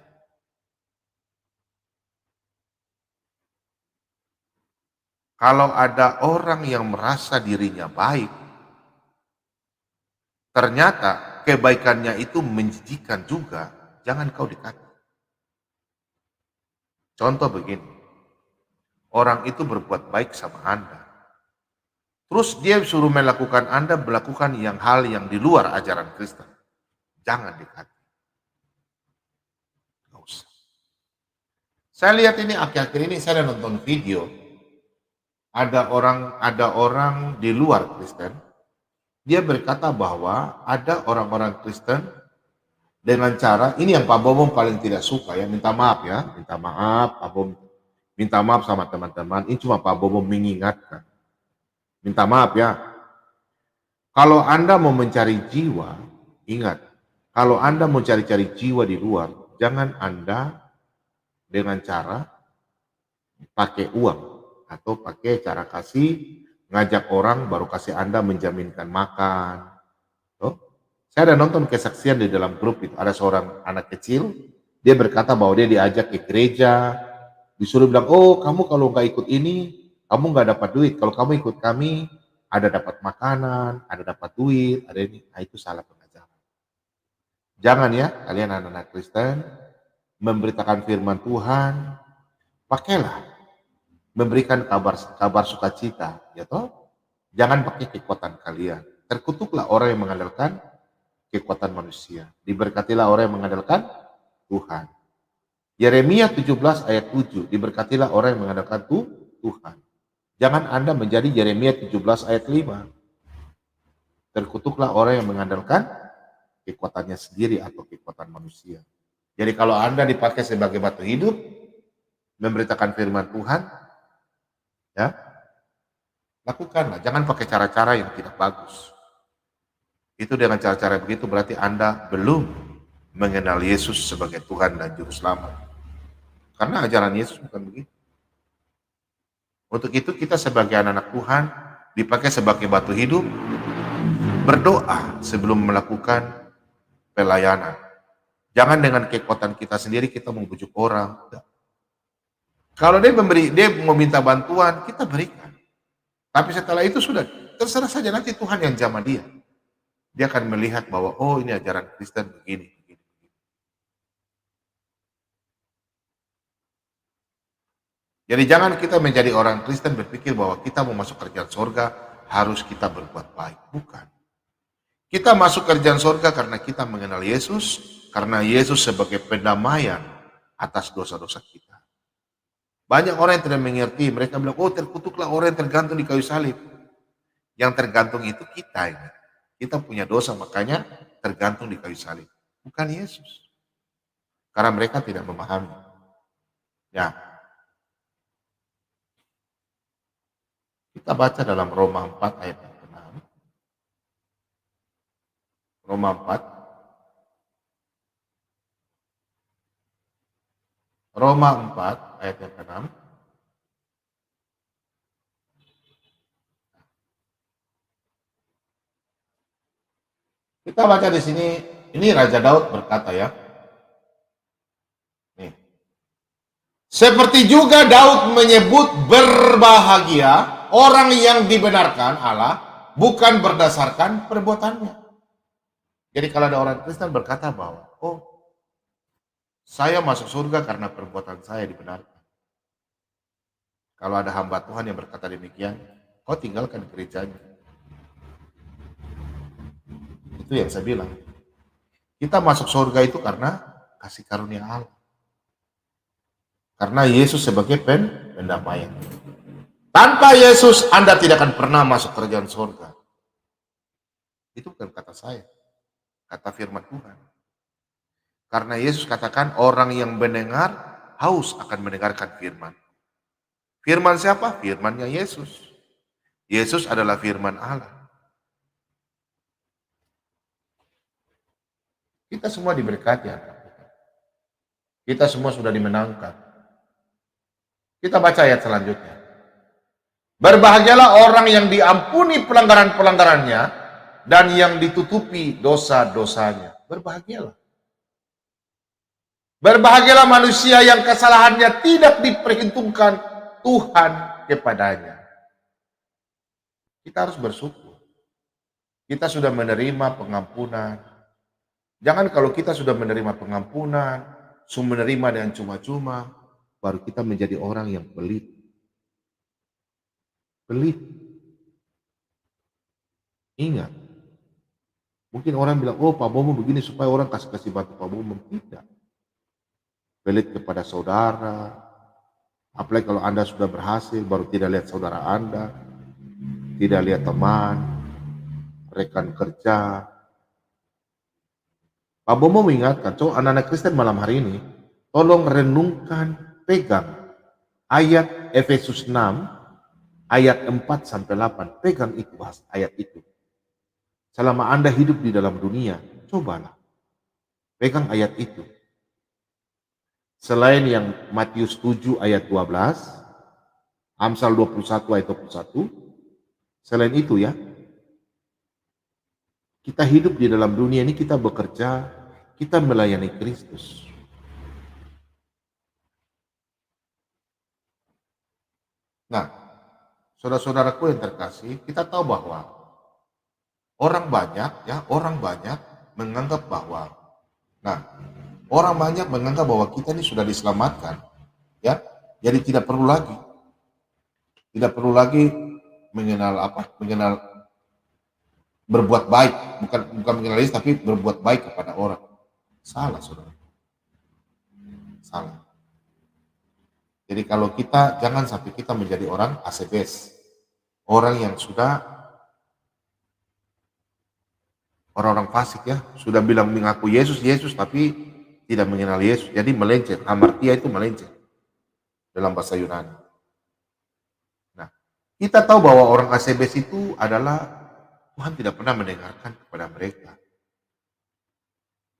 Kalau ada orang yang merasa dirinya baik, ternyata kebaikannya itu menjijikan juga, jangan kau dekati. Contoh begini, orang itu berbuat baik sama Anda. Terus dia suruh melakukan Anda melakukan hal yang di luar ajaran Kristen. Jangan dekati. Nggak usah. Saya lihat ini akhir-akhir ini saya nonton video. Ada orang di luar Kristen. Dia berkata bahwa ada orang-orang Kristen dengan cara, ini yang Pak Bobo paling tidak suka ya, minta maaf ya. Minta maaf, Pak Bobo minta maaf sama teman-teman. Ini cuma Pak Bobo mengingatkan. Minta maaf ya. Kalau Anda mau mencari jiwa, ingat, kalau Anda mau cari-cari jiwa di luar, jangan Anda dengan cara pakai uang atau pakai cara kasih, ngajak orang baru kasih Anda menjaminkan makan. Tuh. Saya ada nonton kesaksian di dalam grup itu, ada seorang anak kecil, dia berkata bahwa dia diajak ke gereja, disuruh bilang, oh kamu kalau nggak ikut ini, kamu nggak dapat duit. Kalau kamu ikut kami, ada dapat makanan, ada dapat duit, ada ini. Nah itu salah pengajaran. Jangan ya, kalian anak-anak Kristen, memberitakan firman Tuhan, pakailah, memberikan kabar sukacita, ya toh. Jangan pakai kekuatan kalian. Terkutuklah orang yang mengandalkan kekuatan manusia. Diberkatilah orang yang mengandalkan Tuhan. Yeremia 17 ayat 7, diberkatilah orang yang mengandalkan Tuhan. Jangan Anda menjadi Yeremia 17 ayat 5. Terkutuklah orang yang mengandalkan kekuatannya sendiri atau kekuatan manusia. Jadi kalau Anda dipakai sebagai batu hidup, memberitakan firman Tuhan, ya, lakukanlah. Jangan pakai cara-cara yang tidak bagus. Itu dengan cara-cara begitu berarti Anda belum mengenal Yesus sebagai Tuhan dan Juru Selamat. Karena ajaran Yesus bukan begitu. Untuk itu kita sebagai anak-anak Tuhan dipakai sebagai batu hidup, berdoa sebelum melakukan pelayanan. Jangan dengan kekuatan kita sendiri kita membujuk orang. Kalau dia mau minta bantuan, kita berikan. Tapi setelah itu sudah, terserah saja nanti Tuhan yang jamah dia. Dia akan melihat bahwa, oh ini ajaran Kristen begini. Jadi jangan kita menjadi orang Kristen berpikir bahwa kita mau masuk kerajaan sorga, harus kita berbuat baik. Bukan. Kita masuk kerajaan sorga karena kita mengenal Yesus, karena Yesus sebagai pendamaian atas dosa-dosa kita. Banyak orang yang tidak mengerti, mereka bilang, oh terkutuklah orang yang tergantung di kayu salib. Yang tergantung itu kita ini. Kita punya dosa, makanya tergantung di kayu salib. Bukan Yesus. Karena mereka tidak memahami. Ya. Kita baca dalam Roma 4 ayat 6. Roma 4. Roma 4 ayat 6. Kita baca di sini, ini Raja Daud berkata ya. Nih. Seperti juga Daud menyebut berbahagia orang yang dibenarkan Allah bukan berdasarkan perbuatannya. Jadi kalau ada orang Kristen berkata bahwa, oh saya masuk surga karena perbuatan saya dibenarkan. Kalau ada hamba Tuhan yang berkata demikian, kau tinggalkan gerejanya. Itu yang saya bilang. Kita masuk surga itu karena kasih karunia Allah. Karena Yesus sebagai pendamaian. Tanpa Yesus Anda tidak akan pernah masuk kerajaan surga. Itu bukan kata saya. Kata firman Tuhan. Karena Yesus katakan orang yang mendengar haus akan mendengarkan firman. Firman siapa? Firmannya Yesus. Yesus adalah firman Allah. Kita semua diberkati. Kita semua sudah dimenangkan. Kita baca ayat selanjutnya. Berbahagialah orang yang diampuni pelanggaran-pelanggarannya dan yang ditutupi dosa-dosanya. Berbahagialah. Berbahagialah manusia yang kesalahannya tidak diperhitungkan Tuhan kepadanya. Kita harus bersyukur. Kita sudah menerima pengampunan. Jangan kalau kita sudah menerima pengampunan, menerima dengan cuma-cuma, baru kita menjadi orang yang pelit. Pelit. Ingat, mungkin orang bilang, oh Pak Bomo begini supaya orang kasih bantu Pak Bomo. Tidak. Pelit kepada saudara, apalagi kalau Anda sudah berhasil, baru tidak lihat saudara Anda, tidak lihat teman, rekan kerja. Pak Bomo mengingatkan, anak-anak Kristen malam hari ini, tolong renungkan, pegang ayat Efesus 6, ayat 4 sampai 8. Pegang itu, ayat itu. Selama Anda hidup di dalam dunia, cobalah. Pegang ayat itu. Selain yang Matius 7 ayat 12, Amsal 21 ayat 21, selain itu ya, kita hidup di dalam dunia ini, kita bekerja, kita melayani Kristus. Nah, saudara-saudaraku yang terkasih, kita tahu bahwa orang banyak menganggap bahwa, orang banyak menganggap bahwa kita ini sudah diselamatkan, ya, jadi tidak perlu lagi mengenal berbuat baik, bukan mengenal Yesus, tapi berbuat baik kepada orang. Salah, saudara. Salah. Jadi kalau kita, jangan sampai kita menjadi orang asebes, orang yang sudah, orang-orang fasik ya, sudah bilang mengaku Yesus, tapi tidak mengenal Yesus, jadi melenceng. Hamartia itu melenceng dalam bahasa Yunani. Nah, kita tahu bahwa orang asebes itu adalah Tuhan tidak pernah mendengarkan kepada mereka.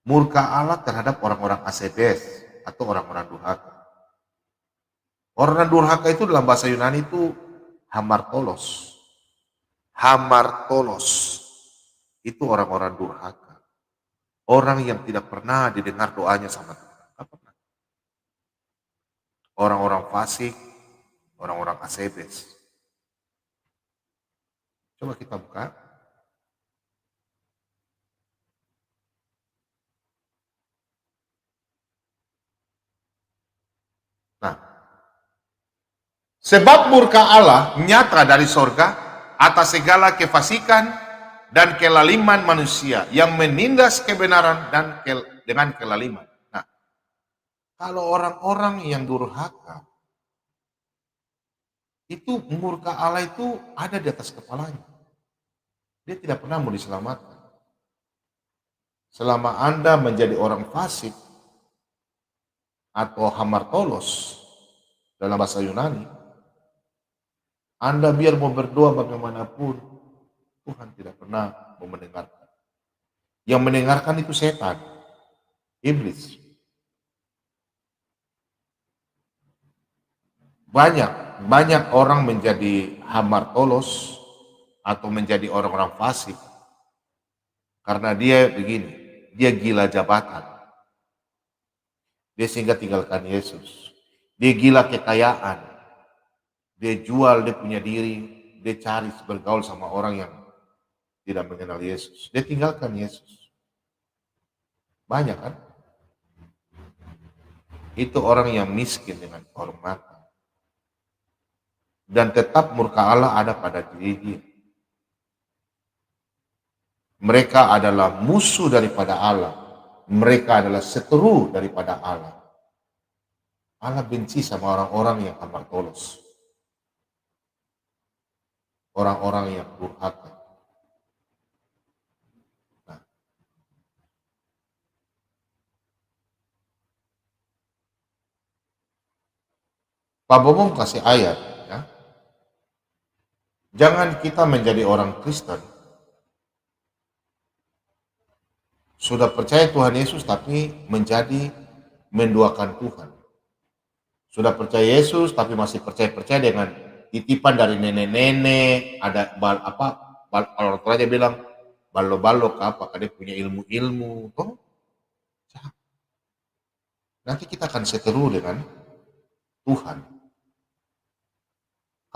Murka Allah terhadap orang-orang asebes atau orang-orang durhaka. Orang durhaka itu dalam bahasa Yunani itu hamartolos. Hamartolos itu orang-orang durhaka. Orang yang tidak pernah didengar doanya sama Tuhan. Orang-orang fasik, orang-orang asebes. Coba kita buka. Nah, sebab murka Allah nyata dari sorga atas segala kefasikan dan kelaliman manusia yang menindas kebenaran dan dengan kelaliman. Nah, kalau orang-orang yang durhaka, itu murka Allah itu ada di atas kepalanya. Dia tidak pernah mau diselamatkan. Selama Anda menjadi orang fasik atau hamartolos dalam bahasa Yunani, Anda biar mau berdoa bagaimanapun, Tuhan tidak pernah mau mendengarkan. Yang mendengarkan itu setan, iblis. Banyak orang menjadi hamartolos atau menjadi orang-orang fasik karena dia begini, dia gila jabatan. Dia sehingga tinggalkan Yesus. Dia gila kekayaan. Dia jual dia punya diri, dia cari bergaul sama orang yang tidak mengenal Yesus. Dia tinggalkan Yesus. Banyak kan? Itu orang yang miskin dengan kehormatan. Dan tetap murka Allah ada pada diri dia. Mereka adalah musuh daripada Allah. Mereka adalah seteru daripada Allah. Allah benci sama orang-orang yang hamartolos. Orang-orang yang durhaka. Nah, Pak Bomo kasih ayat, ya. Jangan kita menjadi orang Kristen sudah percaya Tuhan Yesus tapi menjadi menduakan Tuhan. Sudah percaya Yesus tapi masih percaya dengan titipan dari nenek-nenek, ada orang tua aja bilang balo-balo apa, dia punya ilmu-ilmu. Nanti kita akan seteru dengan Tuhan.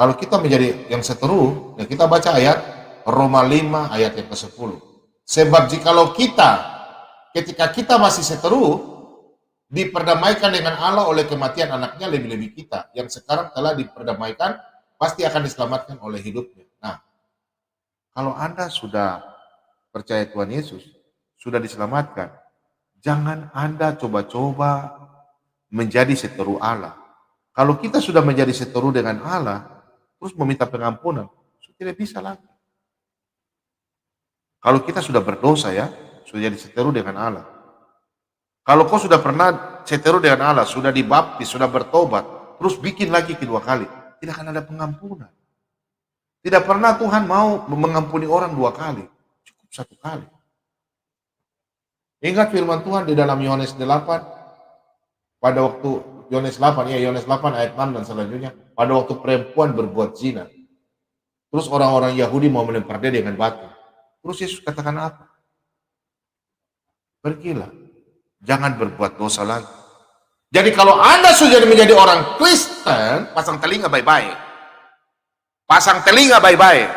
Kalau kita menjadi yang seteru, ya kita baca ayat Roma 5 ayat yang ke-10. Sebab jikalau ketika kita masih seteru, diperdamaikan dengan Allah oleh kematian anaknya, lebih-lebih kita yang sekarang telah diperdamaikan pasti akan diselamatkan oleh hidupnya. Nah, kalau Anda sudah percaya Tuhan Yesus, sudah diselamatkan, jangan Anda coba-coba menjadi seteru Allah. Kalau kita sudah menjadi seteru dengan Allah, terus meminta pengampunan, tidak bisa lagi. Kalau kita sudah berdosa ya, sudah jadi seteru dengan Allah. Kalau kau sudah pernah seteru dengan Allah, sudah dibaptis, sudah bertobat, terus bikin lagi kedua kali, tidak akan ada pengampunan. Tidak pernah Tuhan mau mengampuni orang dua kali, cukup satu kali. Ingat firman Tuhan di dalam Yohanes 8, pada waktu Yohanes 8 ayat 6 dan selanjutnya, pada waktu perempuan berbuat zina, terus orang-orang Yahudi mau melempar dia dengan batu. Terus Yesus katakan apa? Pergilah, jangan berbuat dosa lagi. Jadi kalau Anda sudah menjadi orang Kristen, pasang telinga baik-baik. Pasang telinga baik-baik.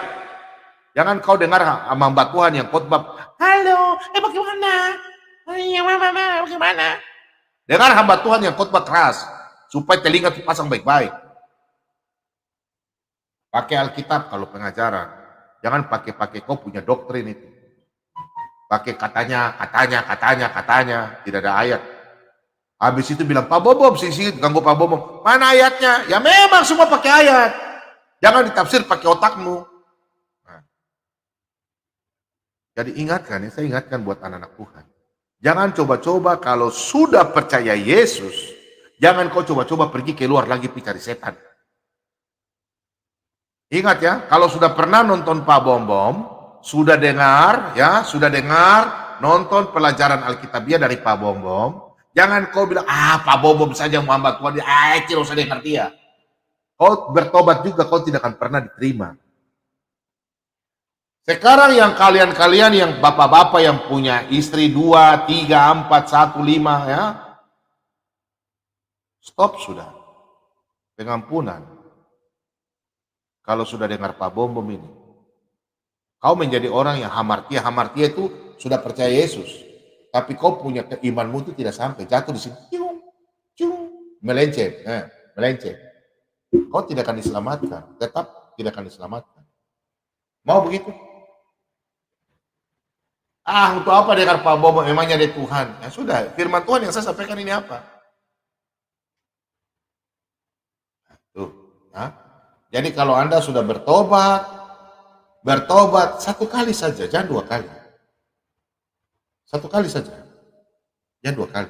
Jangan kau dengar hamba Tuhan yang khotbah, halo, bagaimana? Bagaimana? Dengar hamba Tuhan yang khotbah keras, supaya telinga itu pasang baik-baik. Pakai Alkitab kalau pengajaran. Jangan pakai kau punya doktrin itu. Pakai katanya. Tidak ada ayat. Habis itu bilang, Pak Bobom, sisi ganggu Pak Bobom. Mana ayatnya? Ya memang semua pakai ayat. Jangan ditafsir pakai otakmu. Nah. Jadi ingatkan, saya ingatkan buat anak-anak Tuhan. Jangan coba-coba kalau sudah percaya Yesus, jangan kau coba-coba pergi keluar lagi cari setan. Ingat ya, kalau sudah pernah nonton Pak Bom, sudah dengar nonton pelajaran Alkitabiah dari Pak Bom, jangan kau bilang, Pak Bom saja yang hamba Tuhan, tidak usah dengar dia. Kau bertobat juga, kau tidak akan pernah diterima. Sekarang yang kalian yang bapak-bapak yang punya istri 2, 3, 4, 1, 5 ya. Stop sudah. Pengampunan. Kalau sudah dengar Pak Bom ini. Kau menjadi orang yang hamartia. Hamartia itu sudah percaya Yesus. Tapi kau punya keimanmu itu tidak sampai. Jatuh di sini. Melenceng. Melenceng. Kau tidak akan diselamatkan. Tetap tidak akan diselamatkan. Mau begitu? Untuk apa dengar Pak Bobo, memangnya dari Tuhan? Ya sudah, firman Tuhan yang saya sampaikan ini apa? Tuh, ya. Jadi kalau Anda sudah bertobat satu kali saja, jangan dua kali. Satu kali saja, jangan dua kali.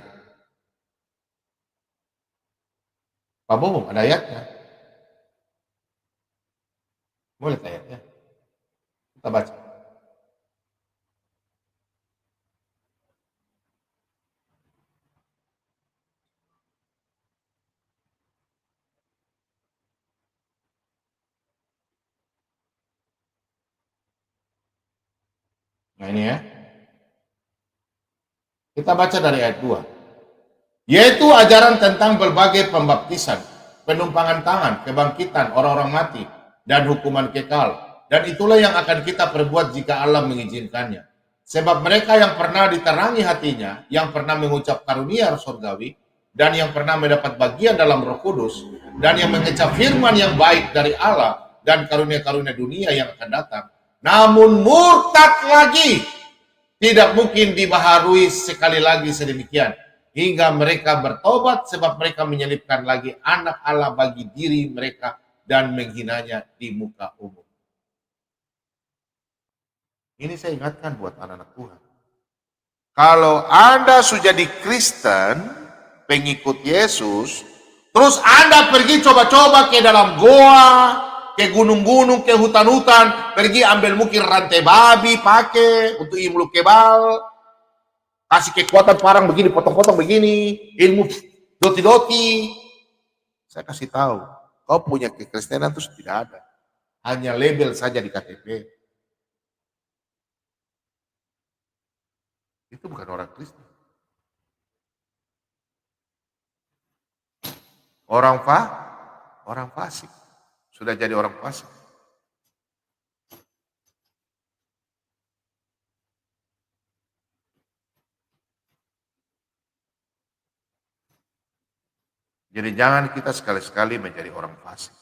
Pak Bobo, ada ayatnya? Boleh ayatnya? Kita baca. Nah ini ya. Kita baca dari ayat 2. Yaitu ajaran tentang berbagai pembaptisan, penumpangan tangan, kebangkitan orang-orang mati, dan hukuman kekal. Dan itulah yang akan kita perbuat jika Allah mengizinkannya. Sebab mereka yang pernah diterangi hatinya, yang pernah mengucap karunia surgawi, dan yang pernah mendapat bagian dalam Roh Kudus, dan yang mengecap firman yang baik dari Allah, dan karunia-karunia dunia yang akan datang, namun murtad lagi, tidak mungkin dibaharui sekali lagi sedemikian, hingga mereka bertobat, sebab mereka menyelipkan lagi anak Allah bagi diri mereka dan menghinanya di muka umum. Ini saya ingatkan buat anak-anak Tuhan. Kalau Anda sudah jadi Kristen, pengikut Yesus, terus Anda pergi coba-coba ke dalam goa, ke gunung-gunung, ke hutan-hutan, pergi ambil mungkin rantai babi, pakai untuk ilmu kebal, kasih kekuatan parang begini, potong-potong begini, ilmu doti-doti. Saya kasih tahu, kau punya kekristenan terus tidak ada. Hanya label saja di KTP. Itu bukan orang Kristen. Orang fasik. Sudah jadi orang fasik. Jadi jangan kita sekali-sekali menjadi orang fasik.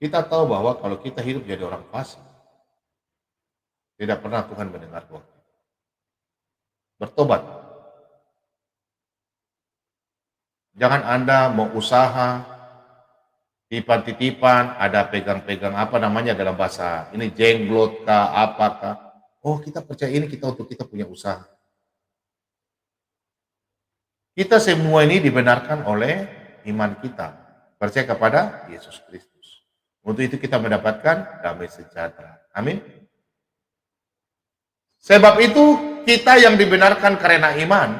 Kita tahu bahwa kalau kita hidup jadi orang fasik, tidak pernah Tuhan mendengar doa kita. Bertobat. Jangan Anda mau usaha, titipan-titipan, ada pegang-pegang apa namanya dalam bahasa, ini jenglot kah, apakah. Oh kita percaya ini kita untuk kita punya usaha. Kita semua ini dibenarkan oleh iman kita. Percaya kepada Yesus Kristus. Untuk itu kita mendapatkan damai sejahtera. Amin. Sebab itu kita yang dibenarkan karena iman,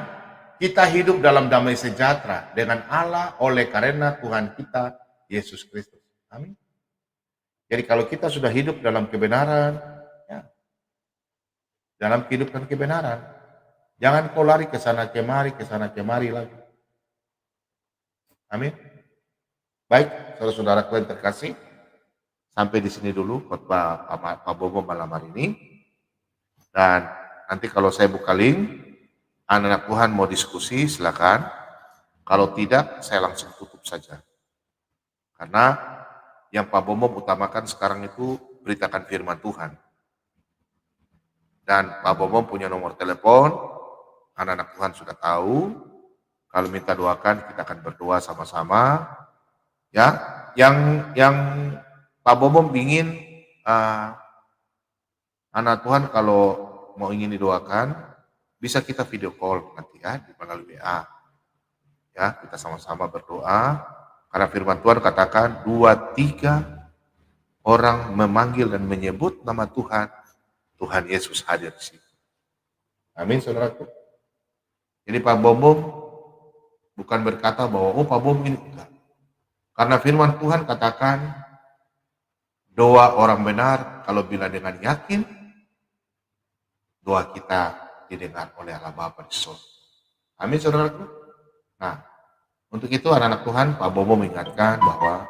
kita hidup dalam damai sejahtera dengan Allah oleh karena Tuhan kita Yesus Kristus. Amin. Jadi kalau kita sudah hidup dalam kebenaran, ya, dalam kehidupan kebenaran, jangan kau lari ke sana kemari lagi. Amin. Baik, saudara-saudara kalian terkasih, sampai di sini dulu khotbah Pak Bobo malam hari ini. Dan nanti kalau saya buka link, anak-anak Tuhan mau diskusi, silakan. Kalau tidak, saya langsung tutup saja. Karena yang Pak Bobo utamakan sekarang itu beritakan firman Tuhan. Dan Pak Bobo punya nomor telepon, anak-anak Tuhan sudah tahu. Kalau minta doakan, kita akan berdoa sama-sama. Ya, yang Pak Bobo ingin anak Tuhan kalau mau ingin didoakan, bisa kita video call nanti ya, melalui WA. Ya, kita sama-sama berdoa. Karena firman Tuhan katakan 2-3 orang memanggil dan menyebut nama Tuhan, Tuhan Yesus hadir di situ. Amin, saudaraku. Jadi Pak Bom bukan berkata bahwa Pak Bom ini enggak. Karena firman Tuhan katakan doa orang benar kalau bila dengan yakin, doa kita didengar oleh Allah Bapa di surga. Amin, saudaraku. Nah, untuk itu anak-anak Tuhan, Pak Bobo mengingatkan bahwa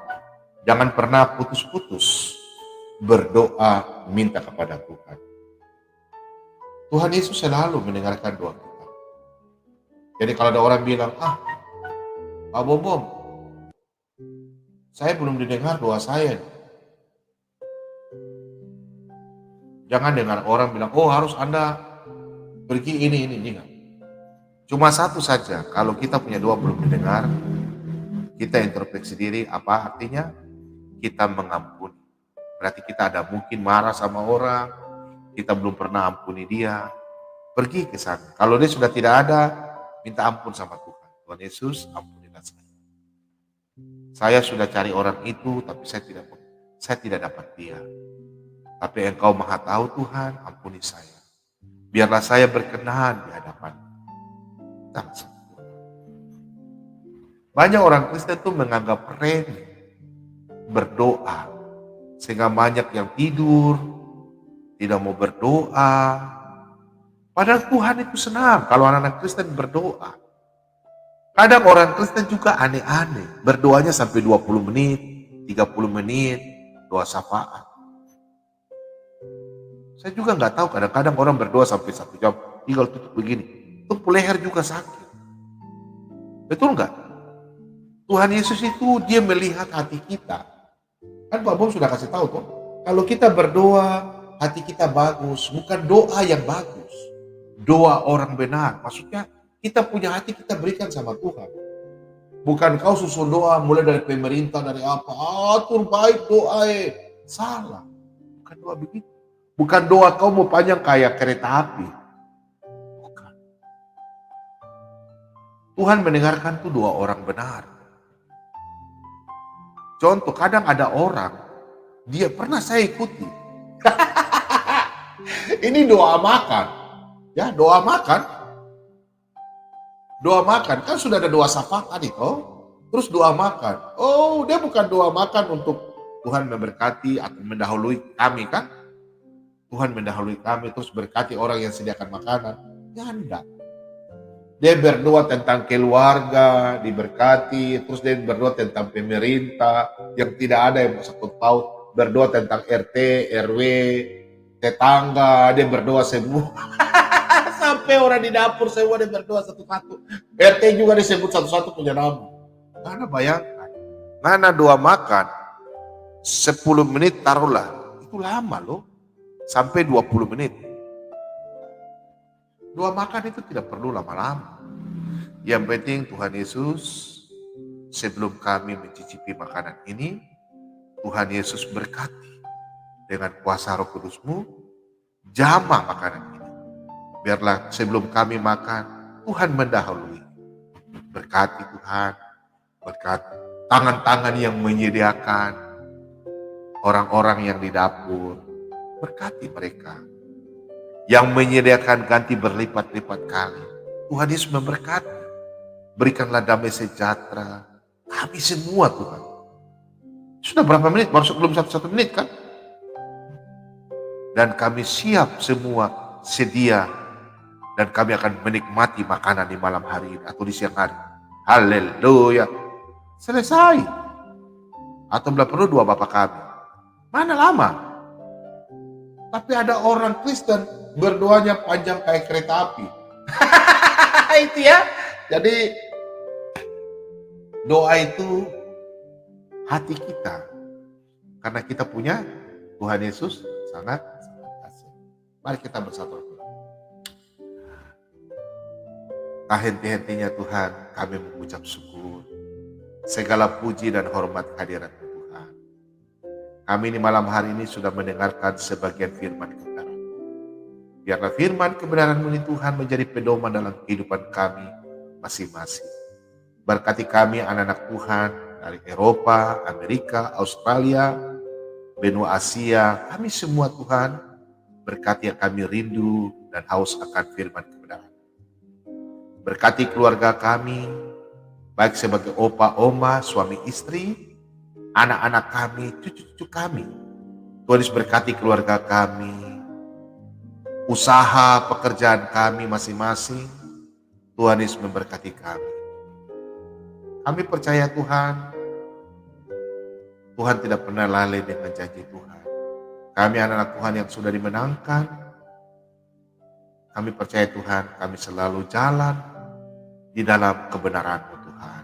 jangan pernah putus-putus berdoa minta kepada Tuhan. Tuhan Yesus selalu mendengarkan doa kita. Jadi kalau ada orang bilang, Pak Bobo, saya belum didengar doa saya. Jangan dengar orang bilang, harus Anda pergi ini. Enggak. Cuma satu saja, kalau kita punya doa belum didengar, kita introspeksi diri, apa artinya? Kita mengampuni. Berarti kita ada mungkin marah sama orang, kita belum pernah ampuni dia, pergi ke sana. Kalau dia sudah tidak ada, minta ampun sama Tuhan. Tuhan Yesus, ampunilah saya. Saya sudah cari orang itu, tapi saya tidak dapat dia. Tapi Engkau Maha Tahu Tuhan, ampuni saya. Biarlah saya berkenan di hadapan. Banyak orang Kristen itu menganggap remeh berdoa, sehingga banyak yang tidur, tidak mau berdoa. Padahal Tuhan itu senang kalau anak-anak Kristen berdoa. Kadang orang Kristen juga aneh-aneh, berdoanya sampai 20 menit, 30 menit, doa syafaat. Saya juga nggak tahu, kadang-kadang orang berdoa sampai 1 jam, tinggal tutup begini. Itu leher juga sakit. Betul nggak? Tuhan Yesus itu dia melihat hati kita. Kan Pak Bom sudah kasih tahu kok. Kalau kita berdoa, hati kita bagus. Bukan doa yang bagus. Doa orang benar. Maksudnya kita punya hati kita berikan sama Tuhan. Bukan kau susun doa mulai dari pemerintah, dari apa. Atur baik doa. Salah. Bukan doa begitu. Bukan doa kau mau panjang kayak kereta api. Tuhan mendengarkan tuh doa orang benar. Contoh, kadang ada orang, dia pernah saya ikuti. Ini doa makan. Ya, doa makan. Doa makan, kan sudah ada doa syafaat itu. Terus doa makan. Dia bukan doa makan untuk Tuhan memberkati atau mendahului kami kan. Tuhan mendahului kami terus berkati orang yang sediakan makanan. Ya enggak. Dia berdoa tentang keluarga, diberkati, terus dia berdoa tentang pemerintah yang tidak ada yang sangkut paut, berdoa tentang RT, RW, tetangga, dia berdoa semua. Sampai orang di dapur semua dia berdoa satu-satu. RT juga disebut satu-satu punya nama. Karena bayangkan, ngana doa makan 10 menit taruhlah, itu lama loh, sampai 20 menit. Doa makan itu tidak perlu lama-lama. Yang penting Tuhan Yesus, sebelum kami mencicipi makanan ini, Tuhan Yesus berkati dengan kuasa Roh Kudus-Mu, jamah makanan ini. Biarlah sebelum kami makan, Tuhan mendahului. Berkati Tuhan, berkati tangan-tangan yang menyediakan, orang-orang yang di dapur, berkati mereka. Yang menyediakan ganti berlipat-lipat kali. Tuhan Yesus memberkati. Berikanlah damai sejahtera. Kami semua Tuhan. Sudah berapa menit? Baru belum satu menit kan? Dan kami siap semua sedia. Dan kami akan menikmati makanan di malam hari ini atau di siang hari. Haleluya. Selesai. Atau bila perlu dua bapak kami. Mana lama? Tapi ada orang Kristen berdoanya panjang kayak kereta api. Itu ya. Jadi doa itu hati kita. Karena kita punya Tuhan Yesus sangat kasih. Mari kita bersatu. Henti-hentinya Tuhan, kami mengucap syukur. Segala puji dan hormat kehadirat Tuhan. Kami di malam hari ini sudah mendengarkan sebagian firman kebenaran. Biarlah firman kebenaran ini Tuhan menjadi pedoman dalam kehidupan kami masing-masing. Berkati kami anak-anak Tuhan dari Eropa, Amerika, Australia, benua Asia. Kami semua Tuhan, berkati yang kami rindu dan haus akan firman kebenaran. Berkati keluarga kami, baik sebagai opa, oma, suami, istri, anak-anak kami, cucu-cucu kami. Tuhan Yesus berkati keluarga kami, usaha, pekerjaan kami masing-masing. Tuhan Yesus memberkati kami. Kami percaya Tuhan, Tuhan tidak pernah lalai dengan janji Tuhan. Kami anak-anak Tuhan yang sudah dimenangkan. Kami percaya Tuhan, kami selalu jalan di dalam kebenaran-Mu Tuhan.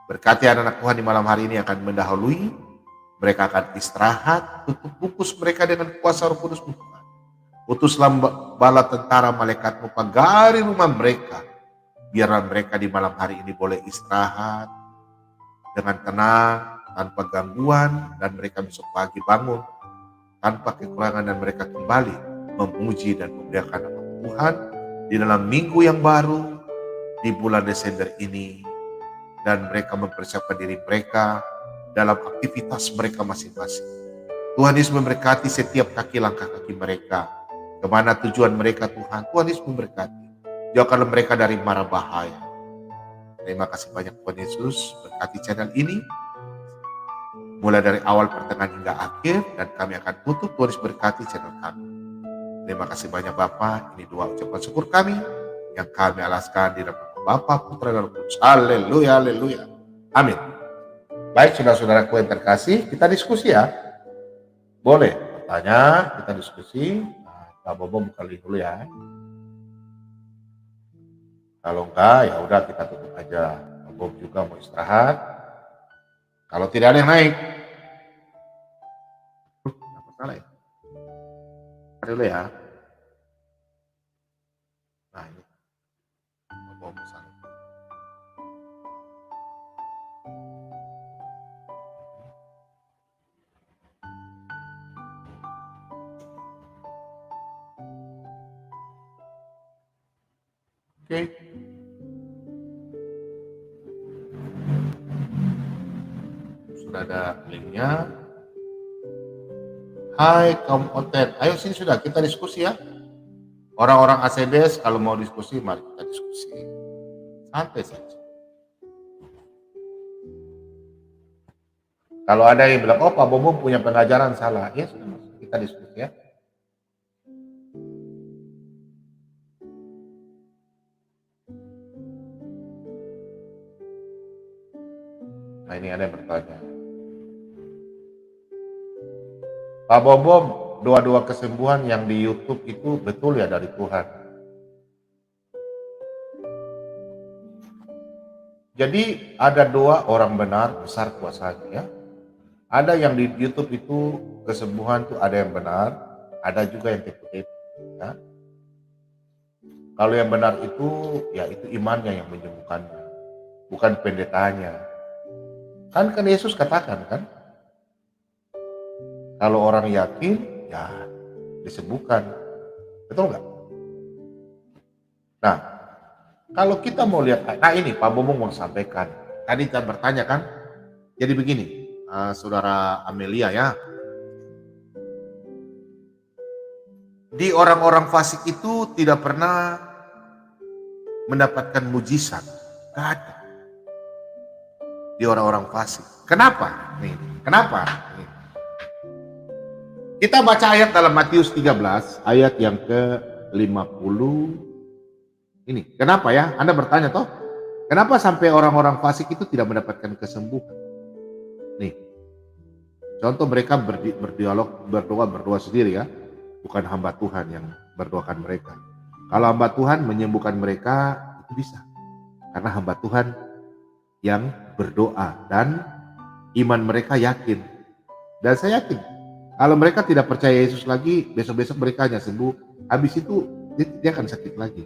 Berkati anak-anak Tuhan di malam hari ini akan mendahului. Mereka akan istirahat, tutup bungkus mereka dengan kuasa Roh Kudus-Mu Tuhan. Utuslah bala tentara malaikat-Mu pagari rumah mereka. Biarlah mereka di malam hari ini boleh istirahat dengan tenang, tanpa gangguan, dan mereka besok pagi bangun tanpa kekurangan dan mereka kembali memuji dan memuliakan nama Tuhan di dalam minggu yang baru di bulan Desember ini, dan mereka mempersiapkan diri mereka dalam aktivitas mereka masing-masing. Tuhan Yesus memberkati setiap kaki langkah kaki mereka, kemana tujuan mereka Tuhan. Tuhan Yesus memberkati. Jauhkanlah mereka dari mara bahaya. Terima kasih banyak Tuhan Yesus, berkati channel ini mulai dari awal, pertengahan hingga akhir, dan kami akan tutup. Tuhan Yesus berkati channel kami. Terima kasih banyak Bapa. Ini doa ucapan syukur kami yang kami alaskan di dalam Bapa, Putra, dan Roh Kudus. Haleluya, haleluya. Amin. Baik saudara-saudaraku yang terkasih, kita diskusi ya. Boleh bertanya, kita diskusi. Nah, Pak Bobo buka link dulu ya. Kalau enggak, ya udah kita tutup aja. Pak Bobo juga mau istirahat. Kalau tidak ada yang naik, apa salah ya? Dulu ya. Nah ini, Pak Bobo salah. Oke. Sudah ada linknya. Hai kaum konten, ayo sini sudah kita diskusi ya. Orang-orang ACBS kalau mau diskusi, mari kita diskusi. Santai saja. Kalau ada yang bilang, oh Pak Bobo punya pengajaran salah, ya sudah, kita diskusi ya. ini ada yang bertanya. Pak Bobo, doa-doa kesembuhan yang di YouTube itu betul ya dari Tuhan? Jadi ada doa orang benar besar kuasanya ya. Ada yang di YouTube itu kesembuhan tuh ada yang benar, ada juga yang tipu-tipu ya. Kalau yang benar itu ya itu imannya yang menyembuhkannya, bukan pendetanya. Kan Yesus katakan kan, kalau orang yakin ya disembuhkan. Betul nggak? Nah, kalau kita mau lihat, nah ini Pak Bobo mau sampaikan. Tadi kita bertanya kan, jadi begini, Saudara Amelia ya. Di orang-orang fasik itu tidak pernah mendapatkan mujizat. Gak ada. Di orang-orang fasik. Kenapa? Nih, kenapa? Nih. Kita baca ayat dalam Matius 13, ayat yang ke-50. Ini, kenapa ya? Anda bertanya toh, kenapa sampai orang-orang fasik itu tidak mendapatkan kesembuhan? Nih, contoh mereka berdoa sendiri ya, bukan hamba Tuhan yang berdoakan mereka. Kalau hamba Tuhan menyembuhkan mereka, itu bisa. Karena hamba Tuhan yang berdoa dan iman mereka yakin. Dan saya yakin, kalau mereka tidak percaya Yesus lagi, besok-besok mereka hanya sembuh. Habis itu dia akan sakit lagi.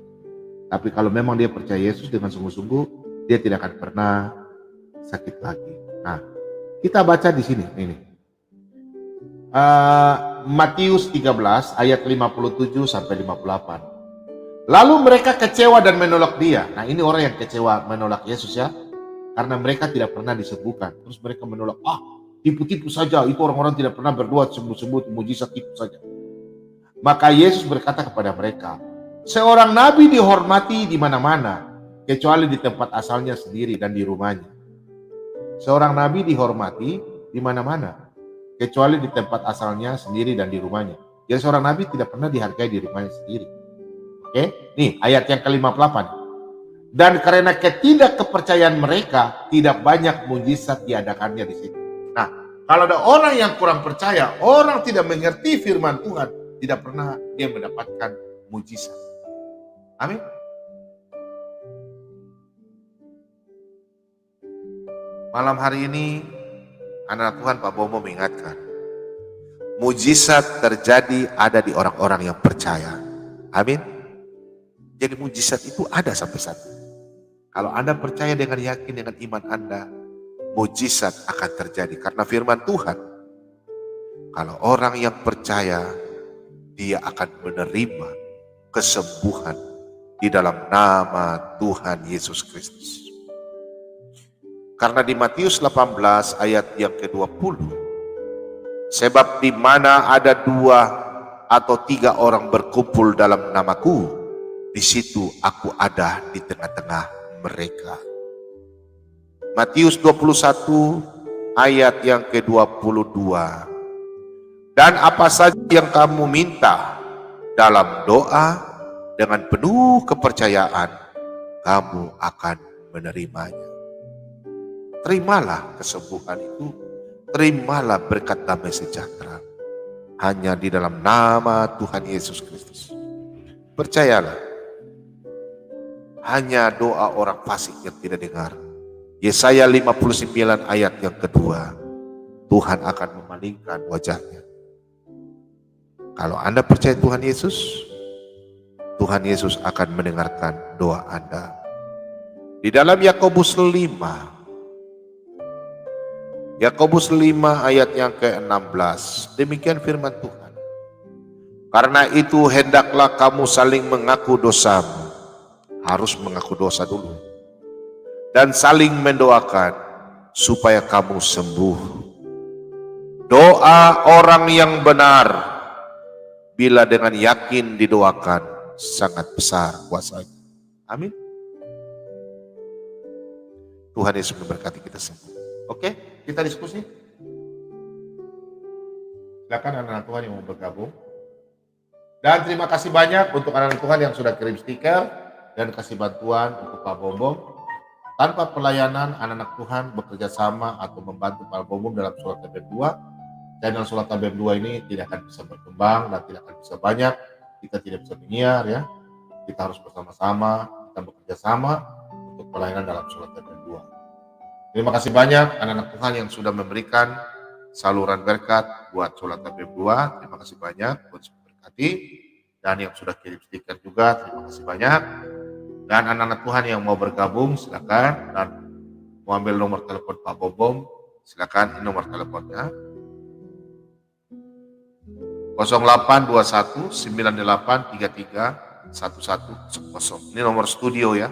Tapi kalau memang dia percaya Yesus dengan sungguh-sungguh, dia tidak akan pernah sakit lagi. Nah, kita baca di sini ini. Matius 13 ayat 57 sampai 58. Lalu mereka kecewa dan menolak dia. Nah, ini orang yang kecewa menolak Yesus ya. Karena mereka tidak pernah disembuhkan. Terus mereka menolak, tipu-tipu saja, itu orang-orang tidak pernah berdoa sembuh-sembuh, mujizat tipu saja. Maka Yesus berkata kepada mereka, seorang nabi dihormati di mana-mana, kecuali di tempat asalnya sendiri dan di rumahnya. Seorang nabi dihormati di mana-mana, kecuali di tempat asalnya sendiri dan di rumahnya. Jadi seorang nabi tidak pernah dihargai di rumahnya sendiri. Oke, nih ayat yang ke-58. Dan karena ketidakkepercayaan mereka, tidak banyak mujizat diadakannya di situ. Nah, kalau ada orang yang kurang percaya, orang tidak mengerti firman Tuhan, tidak pernah dia mendapatkan mujizat. Amin. Malam hari ini, anak Tuhan Pak Bomo mengingatkan, mujizat terjadi ada di orang-orang yang percaya. Amin. Jadi mujizat itu ada sampai saat ini. Kalau Anda percaya dengan yakin dengan iman Anda, mujizat akan terjadi. Karena firman Tuhan, kalau orang yang percaya, dia akan menerima kesembuhan di dalam nama Tuhan Yesus Kristus. Karena di Matius 18 ayat yang ke-20, sebab di mana ada 2 atau 3 orang berkumpul dalam namaku, di situ aku ada di tengah-tengah mereka. Matius 21 ayat yang ke-22. Dan apa saja yang kamu minta dalam doa dengan penuh kepercayaan, kamu akan menerimanya. Terimalah kesembuhan itu, terimalah berkat damai sejahtera hanya di dalam nama Tuhan Yesus Kristus. Percayalah, hanya doa orang fasik yang tidak dengar. Yesaya 59 ayat yang kedua, Tuhan akan memalingkan wajahnya. Kalau Anda percaya Tuhan Yesus akan mendengarkan doa Anda. Di dalam Yakobus 5 ayat yang ke-16, demikian firman Tuhan. Karena itu hendaklah kamu saling mengaku dosamu. Harus mengaku dosa dulu. Dan saling mendoakan supaya kamu sembuh. Doa orang yang benar, bila dengan yakin didoakan, sangat besar kuasanya. Amin. Tuhan Yesus memberkati kita semua. Oke, kita diskusi. Silakan anak-anak Tuhan yang mau bergabung. Dan terima kasih banyak untuk anak-anak Tuhan yang sudah kirim stiker dan kasih bantuan untuk Pak Bombong. Tanpa pelayanan, anak-anak Tuhan bekerja sama atau membantu para umum dalam Sholat Tabib 2, channel Sholat Tabib 2 ini tidak akan bisa berkembang dan tidak akan bisa banyak. Kita tidak bisa menyiar ya. Kita harus bersama-sama, kita bekerja sama untuk pelayanan dalam Sholat Tabib 2. Terima kasih banyak anak-anak Tuhan yang sudah memberikan saluran berkat buat Sholat Tabib 2. Terima kasih banyak buat berkati. Dan yang sudah kirim stiker juga, terima kasih banyak. Dan anak-anak Tuhan yang mau bergabung, silakan. Dan mau ambil nomor telepon Pak Bobom, silakan. Ini nomor teleponnya. 0821 9833 1110. Ini nomor studio ya.